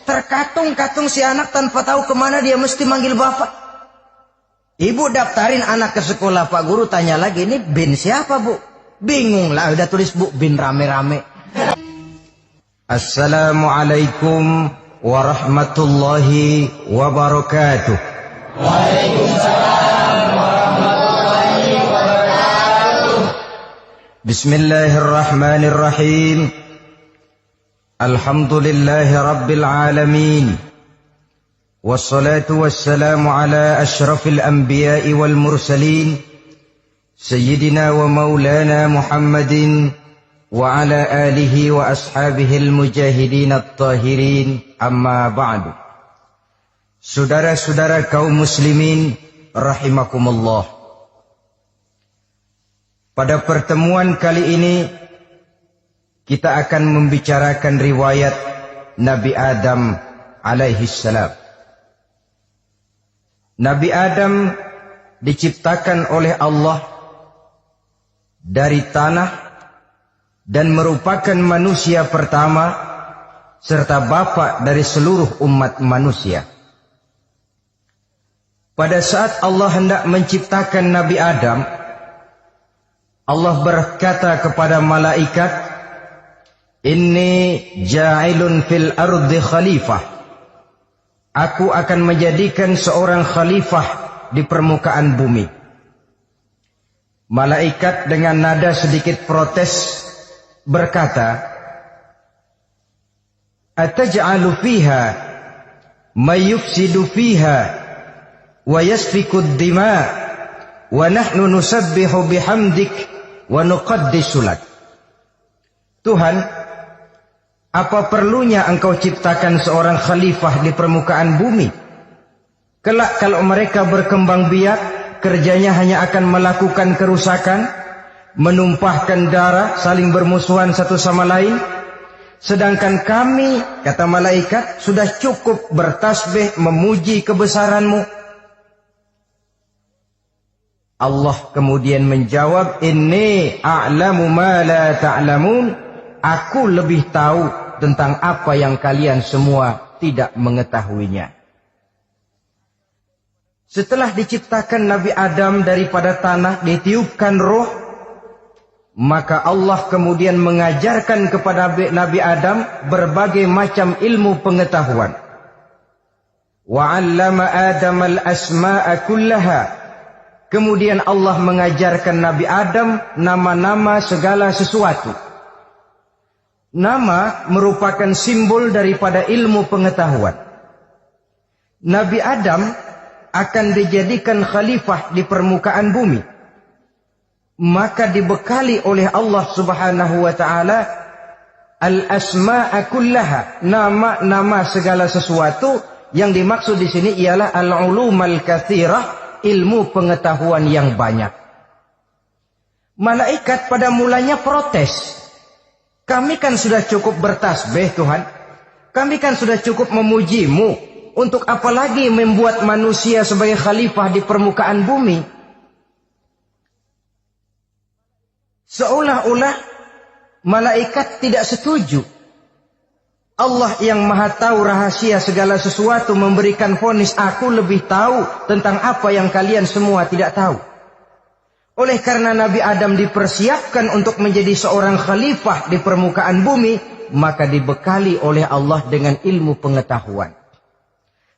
Terkatung-katung si anak tanpa tahu kemana dia mesti manggil bapak. Ibu daftarin anak ke sekolah, Pak Guru tanya lagi, ini bin siapa, Bu? Bingung lah, udah tulis Bu, bin rame-rame. Assalamualaikum warahmatullahi wabarakatuh. Waalaikumsalam warahmatullahi wabarakatuh. Bismillahirrahmanirrahim. Alhamdulillahi rabbil alamin. Wassalatu wassalamu ala ashrafil anbiya'i wal mursalin. Sayyidina wa maulana Muhammadin wa ala alihi wa ashabihil mujahidin at-tahirin. Amma ba'du. Saudara-saudara kaum muslimin rahimakumullah. Pada pertemuan kali ini kita akan membicarakan riwayat Nabi Adam alaihi salam. Nabi Adam diciptakan oleh Allah dari tanah dan merupakan manusia pertama serta bapa dari seluruh umat manusia. Pada saat Allah hendak menciptakan Nabi Adam, Allah berkata kepada malaikat, "Inni ja'ilun fil ardi khalifah." Aku akan menjadikan seorang khalifah di permukaan bumi. Malaikat dengan nada sedikit protes berkata, "Ataj'alu fiha may yufsidu fiha wa yasfiku ad-dima wa nahnu nusabbihu bihamdik wa nuqaddisu lak." Tuhan, apa perlunya engkau ciptakan seorang khalifah di permukaan bumi? Kelak kalau mereka berkembang biak, kerjanya hanya akan melakukan kerusakan, menumpahkan darah, saling bermusuhan satu sama lain. Sedangkan kami, kata malaikat, sudah cukup bertasbih memuji kebesaran-Mu. Allah kemudian menjawab, "Inni a'lamu ma la ta'lamun." Aku lebih tahu tentang apa yang kalian semua tidak mengetahuinya. Setelah diciptakan Nabi Adam daripada tanah, ditiupkan roh, maka Allah kemudian mengajarkan kepada Nabi Adam berbagai macam ilmu pengetahuan. Wa 'allama Adam al-asma'a kullaha. Kemudian Allah mengajarkan Nabi Adam nama-nama segala sesuatu. Nama merupakan simbol daripada ilmu pengetahuan. Nabi Adam akan dijadikan khalifah di permukaan bumi. Maka dibekali oleh Allah Subhanahu wa ta'ala al-asma'a kullaha, nama-nama segala sesuatu. Yang dimaksud di sini ialah al-ulum al-katsirah, ilmu pengetahuan yang banyak. Malaikat pada mulanya protes. Kami kan sudah cukup bertasbih Tuhan. Kami kan sudah cukup memuji-Mu. Untuk apa lagi membuat manusia sebagai khalifah di permukaan bumi? Seolah-olah malaikat tidak setuju. Allah yang maha tahu rahasia segala sesuatu memberikan vonis, aku lebih tahu tentang apa yang kalian semua tidak tahu. Oleh karena Nabi Adam dipersiapkan untuk menjadi seorang khalifah di permukaan bumi, maka dibekali oleh Allah dengan ilmu pengetahuan.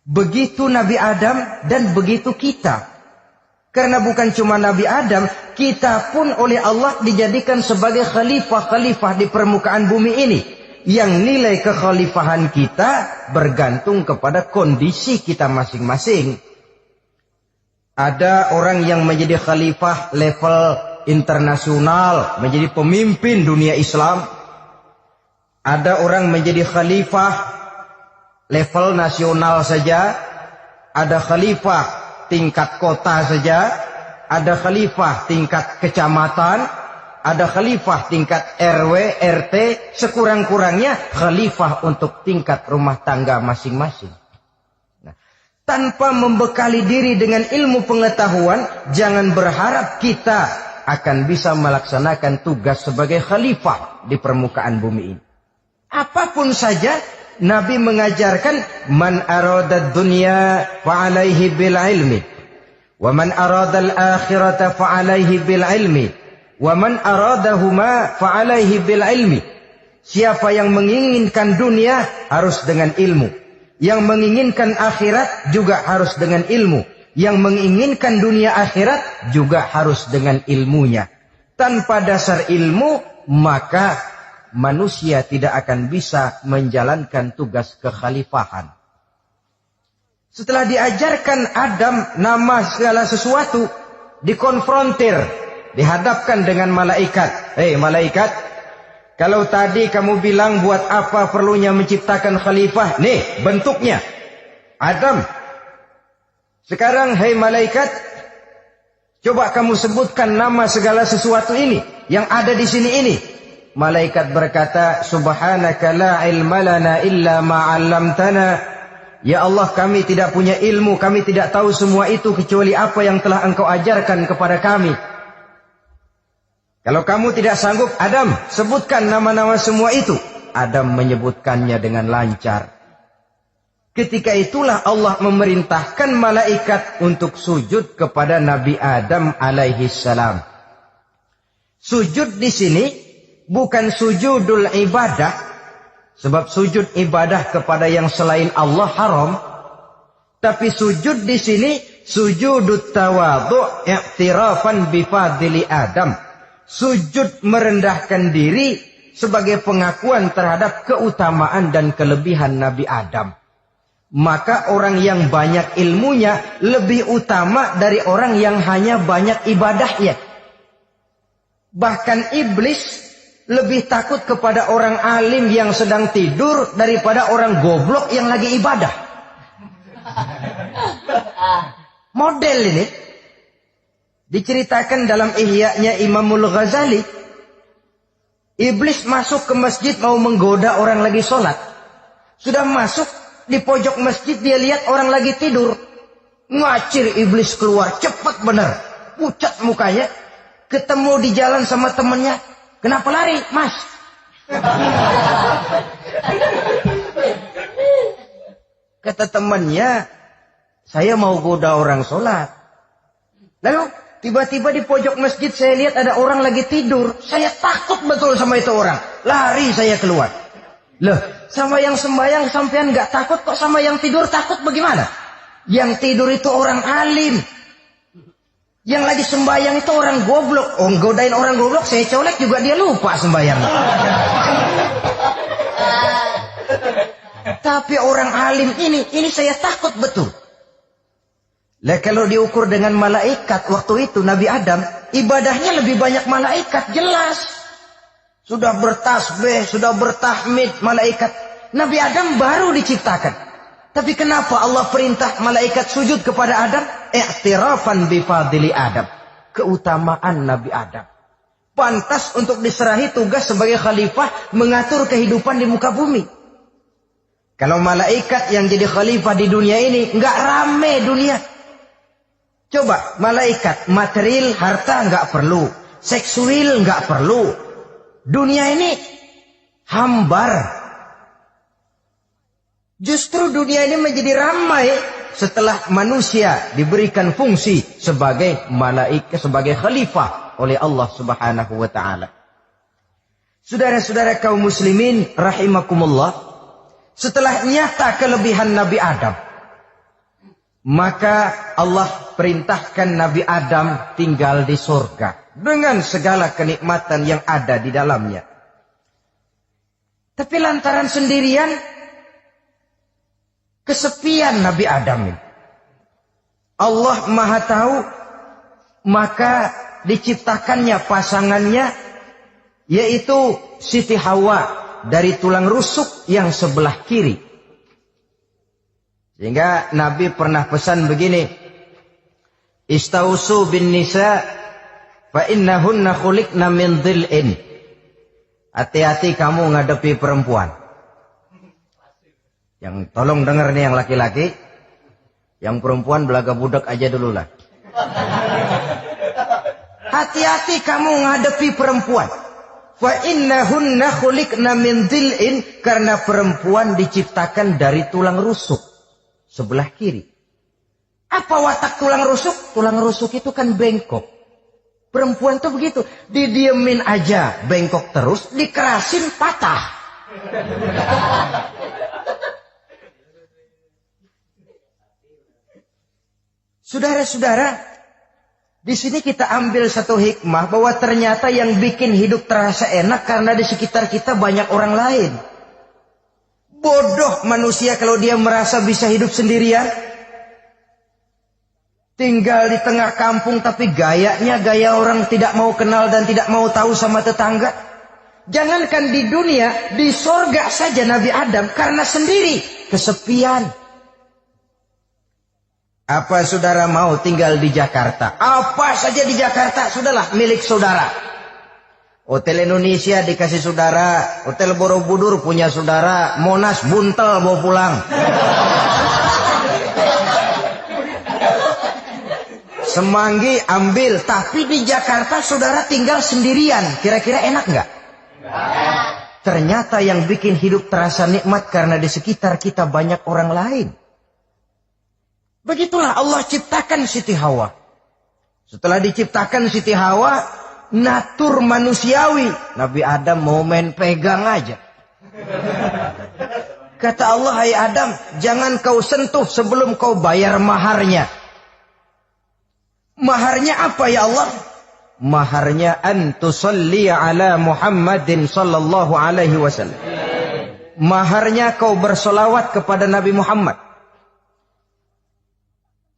Begitu Nabi Adam dan begitu kita. Karena bukan cuma Nabi Adam, kita pun oleh Allah dijadikan sebagai khalifah-khalifah di permukaan bumi ini. Yang nilai kekhalifahan kita bergantung kepada kondisi kita masing-masing. Ada orang yang menjadi khalifah level internasional, menjadi pemimpin dunia Islam. Ada orang menjadi khalifah level nasional saja. Ada khalifah tingkat kota saja. Ada khalifah tingkat kecamatan. Ada khalifah tingkat RW, RT, sekurang-kurangnya khalifah untuk tingkat rumah tangga masing-masing. Nah, tanpa membekali diri dengan ilmu pengetahuan, jangan berharap kita akan bisa melaksanakan tugas sebagai khalifah di permukaan bumi ini. Apapun saja, Nabi mengajarkan, man aradad dunya fa'alaihi bil ilmi, wa man aradal akhirata fa'alaihi bil ilmi, wa man aradahuma fa'alaihi bil ilmi. Siapa yang menginginkan dunia harus dengan ilmu. Yang menginginkan akhirat juga harus dengan ilmu. Yang menginginkan dunia akhirat juga harus dengan ilmunya. tanpa dasar ilmu, maka manusia tidak akan bisa menjalankan tugas kekhalifahan. Setelah diajarkan Adam nama segala sesuatu, dikonfrontir, dihadapkan dengan malaikat. Hei malaikat, kalau tadi kamu bilang buat apa perlunya menciptakan khalifah? Nih bentuknya. Adam. Sekarang hei malaikat, coba kamu sebutkan nama segala sesuatu ini yang ada di sini ini. Malaikat berkata, Subhanaka la ilma lana illa ma 'allamtana. Ya Allah, kami tidak punya ilmu, kami tidak tahu semua itu kecuali apa yang telah Engkau ajarkan kepada kami. Kalau kamu tidak sanggup, Adam, sebutkan nama-nama semua itu. Adam menyebutkannya dengan lancar. Ketika itulah Allah memerintahkan malaikat untuk sujud kepada Nabi Adam alaihi salam. Sujud di sini bukan sujudul ibadah, sebab sujud ibadah kepada yang selain Allah haram. Tapi sujud di sini sujudut tawadhu' i'tirafan bi fadli Adam. Sujud merendahkan diri sebagai pengakuan terhadap keutamaan dan kelebihan Nabi Adam. Maka orang yang banyak ilmunya lebih utama dari orang yang hanya banyak ibadahnya. Bahkan iblis lebih takut kepada orang alim yang sedang tidur daripada orang goblok yang lagi ibadah. Model ini diceritakan dalam Ihya-nya Imamul Ghazali. Iblis masuk ke masjid mau menggoda orang lagi sholat. Sudah masuk di pojok masjid, dia lihat orang lagi tidur. Ngacir iblis keluar, cepat benar. Pucat mukanya. Ketemu di jalan sama temannya. Kenapa lari, Mas? Kata temannya, saya mau goda orang sholat. Lalu tiba-tiba di pojok masjid saya lihat ada orang lagi tidur. Saya takut betul sama itu orang. Lari saya keluar. Loh, sama yang sembahyang sampean nggak takut, kok sama yang tidur takut bagaimana? Yang tidur itu orang alim. Yang lagi sembahyang itu orang goblok. Oh, godain orang goblok, saya colek juga dia lupa sembahyang. Tapi orang alim ini saya takut betul. Lah kalau diukur dengan malaikat waktu itu Nabi Adam, ibadahnya lebih banyak malaikat, jelas. Sudah bertasbih, sudah bertahmid malaikat. Nabi Adam baru diciptakan. Tapi kenapa Allah perintah malaikat sujud kepada Adam? I'tirafan bi fadli Adam. Keutamaan Nabi Adam. Pantas untuk diserahi tugas sebagai khalifah mengatur kehidupan di muka bumi. Kalau malaikat yang jadi khalifah di dunia ini, nggak rame dunia. Coba, malaikat, material, harta nggak perlu. Seksual nggak perlu. Dunia ini hambar. Justru dunia ini menjadi ramai setelah manusia diberikan fungsi sebagai malaikat, sebagai khalifah oleh Allah Subhanahu wa taala. Saudara-saudara kaum muslimin rahimakumullah, setelah nyata kelebihan Nabi Adam, maka Allah perintahkan Nabi Adam tinggal di surga dengan segala kenikmatan yang ada di dalamnya. Tapi lantaran sendirian, kesepian Nabi Adam ini. Allah Maha Tahu, maka diciptakannya pasangannya, yaitu Siti Hawa dari tulang rusuk yang sebelah kiri. Sehingga Nabi pernah pesan begini, Istausu bin nisa fa innahunna khuliqna min dhil'in. Hati-hati kamu ngadepi perempuan. Yang tolong dengar nih yang laki-laki. Yang perempuan belaga budak aja dulu lah. Hati-hati kamu ngadepi perempuan. Fa innahunna khuliqna min dhil'in, karena perempuan diciptakan dari tulang rusuk sebelah kiri. Apa watak tulang rusuk? Tulang rusuk itu kan bengkok. Perempuan tuh begitu, didiemin aja bengkok terus, dikerasin patah. Saudara-saudara, Di sini kita ambil satu hikmah bahwa ternyata yang bikin hidup terasa enak karena di sekitar kita banyak orang lain. Bodoh manusia kalau dia merasa bisa hidup sendirian. Tinggal di tengah kampung tapi gayanya gaya orang tidak mau kenal dan tidak mau tahu sama tetangga. Jangankan di dunia, di sorga saja Nabi Adam karena sendiri, kesepian. Apa saudara mau tinggal di Jakarta? Apa saja di Jakarta, sudahlah milik saudara. Hotel Indonesia dikasih saudara, Hotel Borobudur punya saudara, Monas buntel bawa pulang. Semanggi ambil, tapi di Jakarta saudara tinggal sendirian. Kira-kira enak nggak? Ternyata yang bikin hidup terasa nikmat karena di sekitar kita banyak orang lain. Begitulah Allah ciptakan Siti Hawa. Setelah diciptakan Siti Hawa, natur manusiawi. Nabi Adam mau main pegang aja. Kata Allah, hai Adam, jangan kau sentuh sebelum kau bayar maharnya. Maharnya apa ya Allah? Maharnya antusalli ala Muhammadin sallallahu alaihi wasallam. Maharnya kau bersolawat kepada Nabi Muhammad.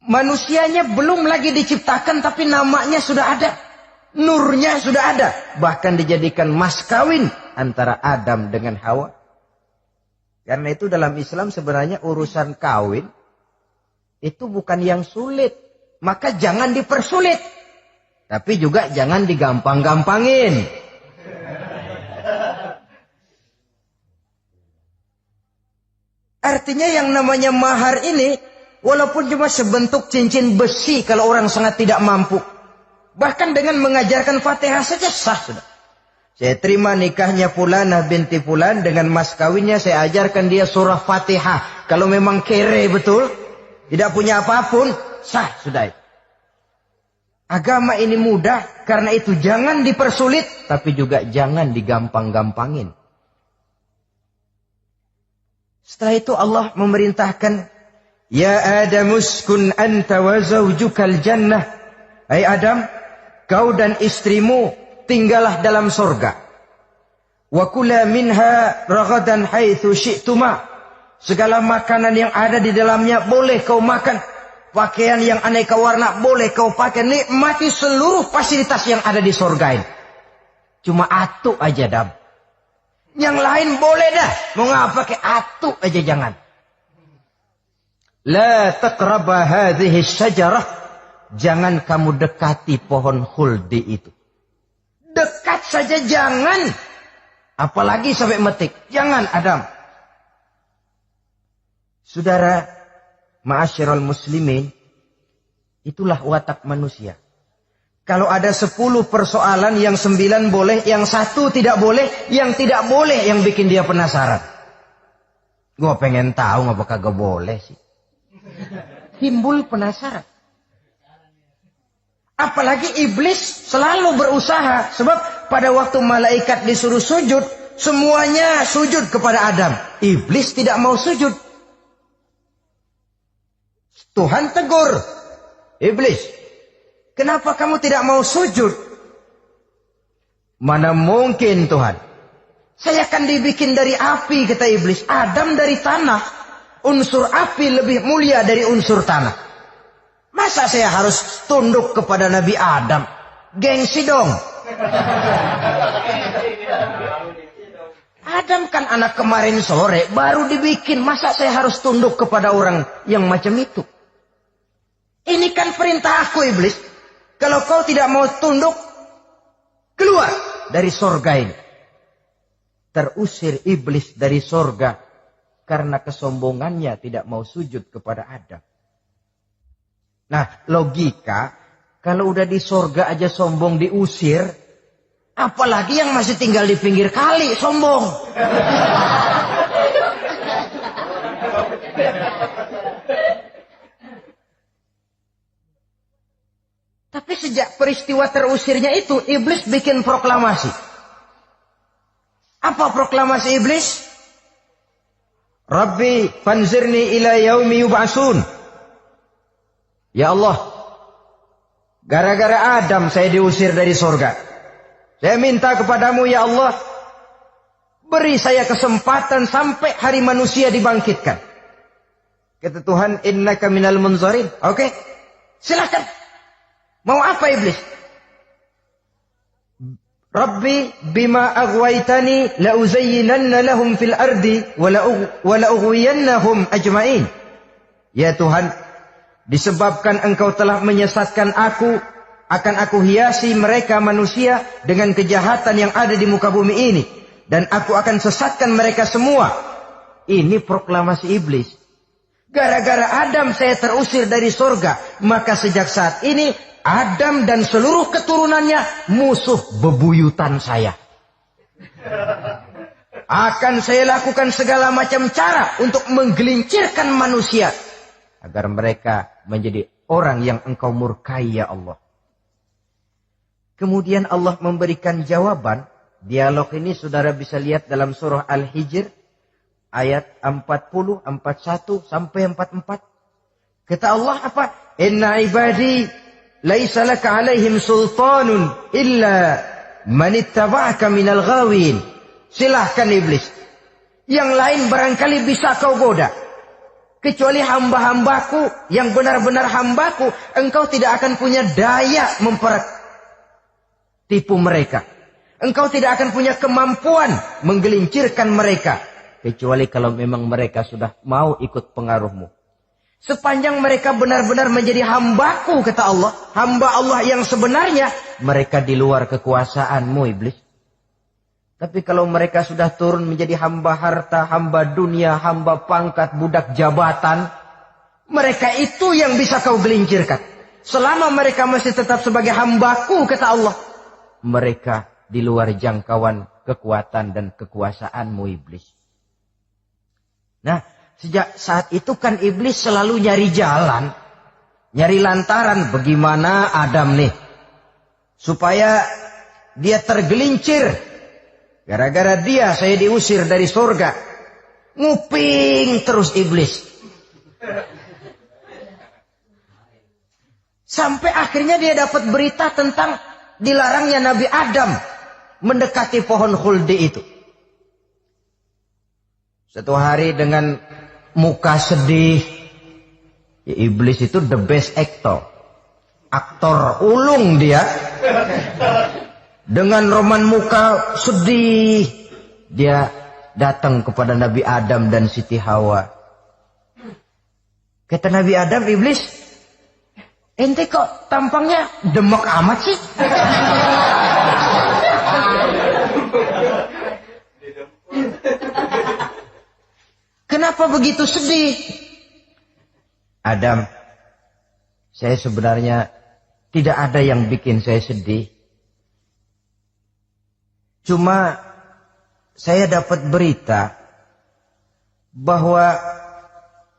Manusianya belum lagi diciptakan tapi namanya sudah ada. Nurnya sudah ada. Bahkan dijadikan mas kawin antara Adam dengan Hawa. Karena itu dalam Islam sebenarnya urusan kawin itu bukan yang sulit. Maka jangan dipersulit. Tapi juga jangan digampang-gampangin. Artinya yang namanya mahar ini, walaupun cuma sebentuk cincin besi kalau orang sangat tidak mampu. Bahkan dengan mengajarkan Fatihah saja sah sudah. Saya terima nikahnya Fulanah binti Fulan, dengan mas kawinnya saya ajarkan dia surah Fatihah. Kalau memang kere betul, tidak punya apapun, sah sudah. Agama ini mudah, karena itu jangan dipersulit, tapi juga jangan digampang-gampangin. Setelah itu Allah memerintahkan, ya Adam uskun anta wa zawjukal jannah. Hai Adam, kau dan istrimu tinggallah dalam surga. Wa kula minha ragadan haitsu syi'tuma. Segala makanan yang ada di dalamnya boleh kau makan. Pakaian yang aneka warna boleh kau pakai. Nikmati seluruh fasilitas yang ada di surga ini. Cuma atu aja Adam. Yang lain boleh dah. Mau ngapa pakai atu aja jangan. La taqraba hadhihi syajarah. Jangan kamu dekati pohon khuldi itu. Dekat saja jangan. Apalagi sampai metik. Jangan Adam. Saudara, ma'asyiral muslimin, itulah watak manusia. Kalau ada 10 persoalan, yang 9 boleh, yang 1 tidak boleh, yang tidak boleh yang bikin dia penasaran. Gua pengen tahu ngapa kagak boleh sih. Timbul penasaran. Apalagi iblis selalu berusaha. Sebab pada waktu malaikat disuruh sujud, semuanya sujud kepada Adam. Iblis tidak mau sujud. Tuhan tegur, iblis, kenapa kamu tidak mau sujud? Mana mungkin Tuhan? Saya akan dibikin dari api, kata iblis. Adam dari tanah. Unsur api lebih mulia dari unsur tanah. Masa saya harus tunduk kepada Nabi Adam? Gengsi dong. Adam kan anak kemarin sore, baru dibikin. Masa saya harus tunduk kepada orang yang macam itu? Ini kan perintah aku iblis. Kalau kau tidak mau tunduk, keluar dari sorga ini. Terusir iblis dari sorga karena kesombongannya tidak mau sujud kepada Adam. Nah, logika, kalau udah di sorga aja sombong diusir, apalagi yang masih tinggal di pinggir kali sombong. Tapi sejak peristiwa terusirnya itu, iblis bikin proklamasi. Apa proklamasi iblis? Rabbi fanzirni ila yaumi yub'asun. Ya Allah, Gara-gara Adam saya diusir dari surga. Saya minta kepadamu ya Allah, beri saya kesempatan sampai hari manusia dibangkitkan. Kata Tuhan, innaka minal munzarin. Oke, silakan. Mau apa iblis? Rabbi bima aghwaytani la uzayyinanna lahum fil ardi wa la ughwiyannahum ajma'in. Ya Tuhan, disebabkan engkau telah menyesatkan aku, akan aku hiasi mereka manusia dengan kejahatan yang ada di muka bumi ini, dan aku akan sesatkan mereka semua. Ini proklamasi iblis. Gara-gara Adam saya terusir dari surga, maka sejak saat ini Adam dan seluruh keturunannya musuh bebuyutan saya. Akan saya lakukan segala macam cara untuk menggelincirkan manusia agar mereka menjadi orang yang engkau murkai ya Allah. Kemudian Allah memberikan jawaban. Dialog ini saudara bisa lihat dalam surah Al-Hijr ayat 40, 41 sampai 44. Kata Allah apa? Inna ibadi laisa laka alaihim sultanun illa man ittaba'aka minal ghawin. Silahkan iblis. Yang lain barangkali bisa kau goda. Kecuali hamba-hambaku yang benar-benar hambaku, engkau tidak akan punya daya tipu mereka. Engkau tidak akan punya kemampuan menggelincirkan mereka. Kecuali kalau memang mereka sudah mau ikut pengaruhmu. Sepanjang mereka benar-benar menjadi hambaku, kata Allah. Hamba Allah yang sebenarnya, mereka di luar kekuasaanmu iblis. Tapi kalau mereka sudah turun menjadi hamba harta, hamba dunia, hamba pangkat, budak jabatan, mereka itu yang bisa kau gelincirkan. Selama mereka masih tetap sebagai hambaku, kata Allah, mereka di luar jangkauan kekuatan dan kekuasaanmu iblis. Nah, sejak saat itu kan iblis selalu nyari jalan, nyari lantaran bagaimana Adam nih supaya dia tergelincir. Gara-gara dia saya diusir dari surga. Nguping terus iblis. Sampai akhirnya dia dapat berita tentang dilarangnya Nabi Adam mendekati pohon khuldi itu. Satu hari dengan muka sedih. Ya, iblis itu the best actor. Aktor ulung dia. Dengan roman muka sedih. Dia datang kepada Nabi Adam dan Siti Hawa. Kata Nabi Adam, iblis, ente kok tampangnya demek amat sih? Kenapa begitu sedih? Adam, saya sebenarnya tidak ada yang bikin saya sedih. Cuma saya dapat berita bahwa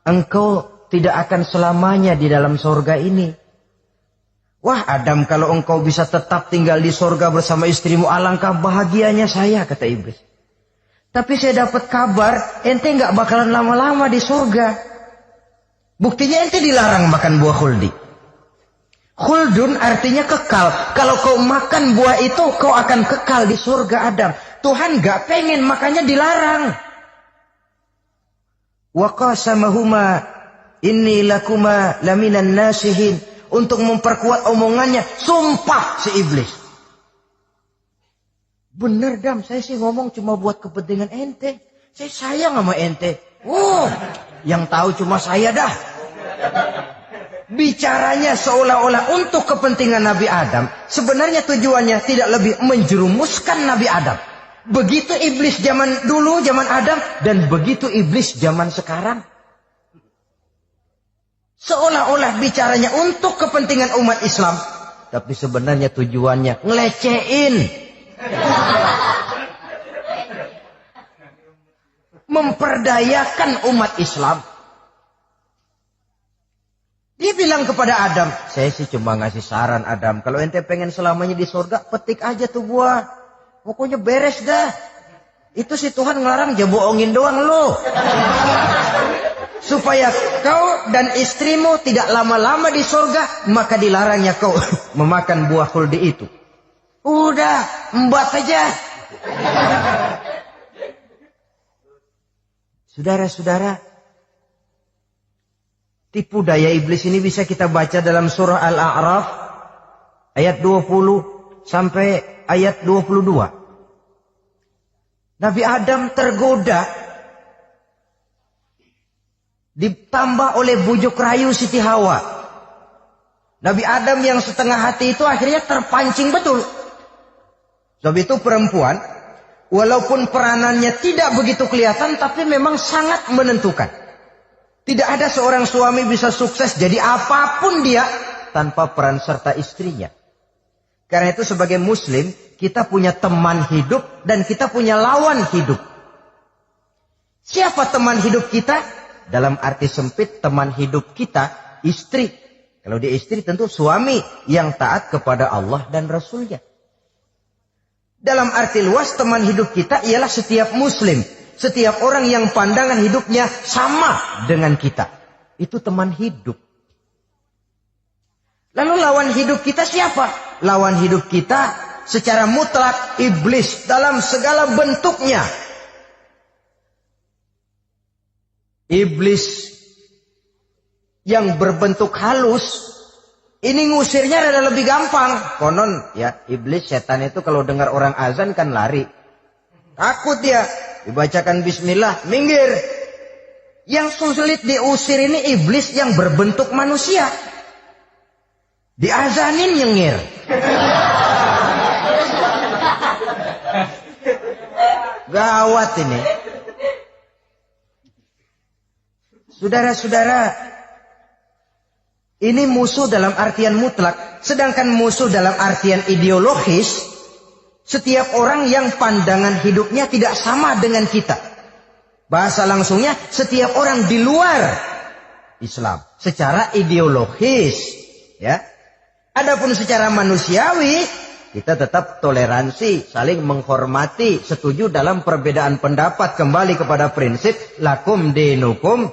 engkau tidak akan selamanya di dalam surga ini. Wah Adam, kalau engkau bisa tetap tinggal di surga bersama istrimu, alangkah bahagianya saya, kata iblis. Tapi saya dapat kabar, ente nggak bakalan lama-lama di surga. Buktinya ente dilarang makan buah khuldi. Khuldun artinya kekal. Kalau kau makan buah itu, kau akan kekal di surga Adam. Tuhan nggak pengen, makanya dilarang. Wa qasamahuma inni lakuma laminan nasihin. Untuk memperkuat omongannya, sumpah si iblis. Bener Dam, saya sih ngomong cuma buat kepentingan ente. Saya sayang sama ente. Yang tahu cuma saya dah. Bicaranya seolah-olah untuk kepentingan Nabi Adam. Sebenarnya tujuannya tidak lebih menjerumuskan Nabi Adam. Begitu iblis zaman dulu, zaman Adam. Dan begitu iblis zaman sekarang. Seolah-olah bicaranya untuk kepentingan umat Islam. Tapi sebenarnya tujuannya ngelecehin. Memperdayakan umat Islam. Dia bilang kepada Adam, saya sih cuma ngasih saran Adam, kalau ente pengen selamanya di surga, petik aja tuh buah. Pokoknya beres dah. Itu si Tuhan ngelarang, jangan bohongin doang lo. supaya kau dan istrimu tidak lama-lama di surga, maka dilarangnya kau memakan buah khuldi itu. Udah, embat saja. Saudara-saudara, tipu daya iblis ini bisa kita baca dalam surah Al-A'raf ayat 20 sampai ayat 22. Nabi Adam tergoda, ditambah oleh bujuk rayu Siti Hawa. Nabi Adam yang setengah hati itu akhirnya terpancing betul. Sebab itu perempuan, walaupun peranannya tidak begitu kelihatan, tapi memang sangat menentukan. Tidak ada seorang suami bisa sukses jadi apapun dia tanpa peran serta istrinya. Karena itu sebagai muslim, kita punya teman hidup dan kita punya lawan hidup. Siapa teman hidup kita? Dalam arti sempit, teman hidup kita istri. Kalau dia istri tentu suami yang taat kepada Allah dan Rasulnya. Dalam arti luas, teman hidup kita ialah setiap muslim. Setiap orang yang pandangan hidupnya sama dengan kita. Itu teman hidup. Lalu lawan hidup kita siapa? Lawan hidup kita secara mutlak iblis dalam segala bentuknya. Iblis yang berbentuk halus, ini ngusirnya ada lebih gampang. Konon ya, iblis setan itu kalau dengar orang azan kan lari. Takut dia. Dibacakan bismillah, minggir. Yang sulit diusir ini iblis yang berbentuk manusia. Diazanin nyengir. Gawat ini. Saudara-saudara, ini musuh dalam artian mutlak. Sedangkan musuh dalam artian ideologis, setiap orang yang pandangan hidupnya tidak sama dengan kita. Bahasa langsungnya, setiap orang di luar Islam secara ideologis, ya. Adapun secara manusiawi, kita tetap toleransi, saling menghormati, setuju dalam perbedaan pendapat, kembali kepada prinsip lakum dinukum.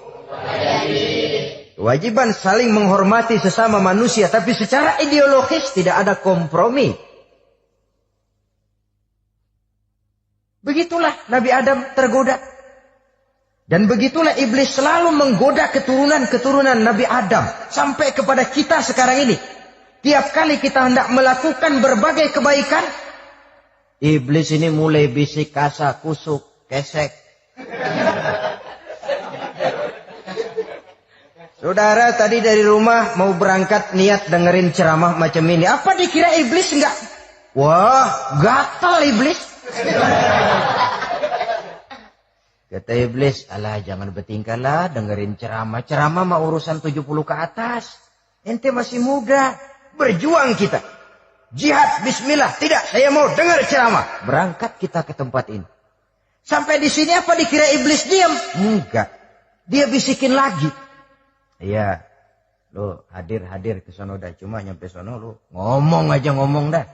Kewajiban saling menghormati sesama manusia, tapi secara ideologis tidak ada kompromi. Begitulah Nabi Adam tergoda. Dan begitulah iblis selalu menggoda keturunan-keturunan Nabi Adam. Sampai kepada kita sekarang ini. Tiap kali kita hendak melakukan berbagai kebaikan, iblis ini mulai bisik kasa, kusuk, kesek. Saudara tadi dari rumah mau berangkat niat dengerin ceramah macam ini. Apa dikira iblis enggak? Wah, gatal iblis. Kata iblis, alah jangan bertingkah lah dengerin ceramah. Ceramah mah urusan 70 ke atas. Ente masih muda. Berjuang kita. Jihad, bismillah. Tidak, saya mau dengar ceramah. Berangkat kita ke tempat ini. Sampai di sini apa dikira iblis diam? Enggak. Dia bisikin lagi. Iya, lo hadir ke sono dah. Cuma nyampe sono lo ngomong aja ngomong dah.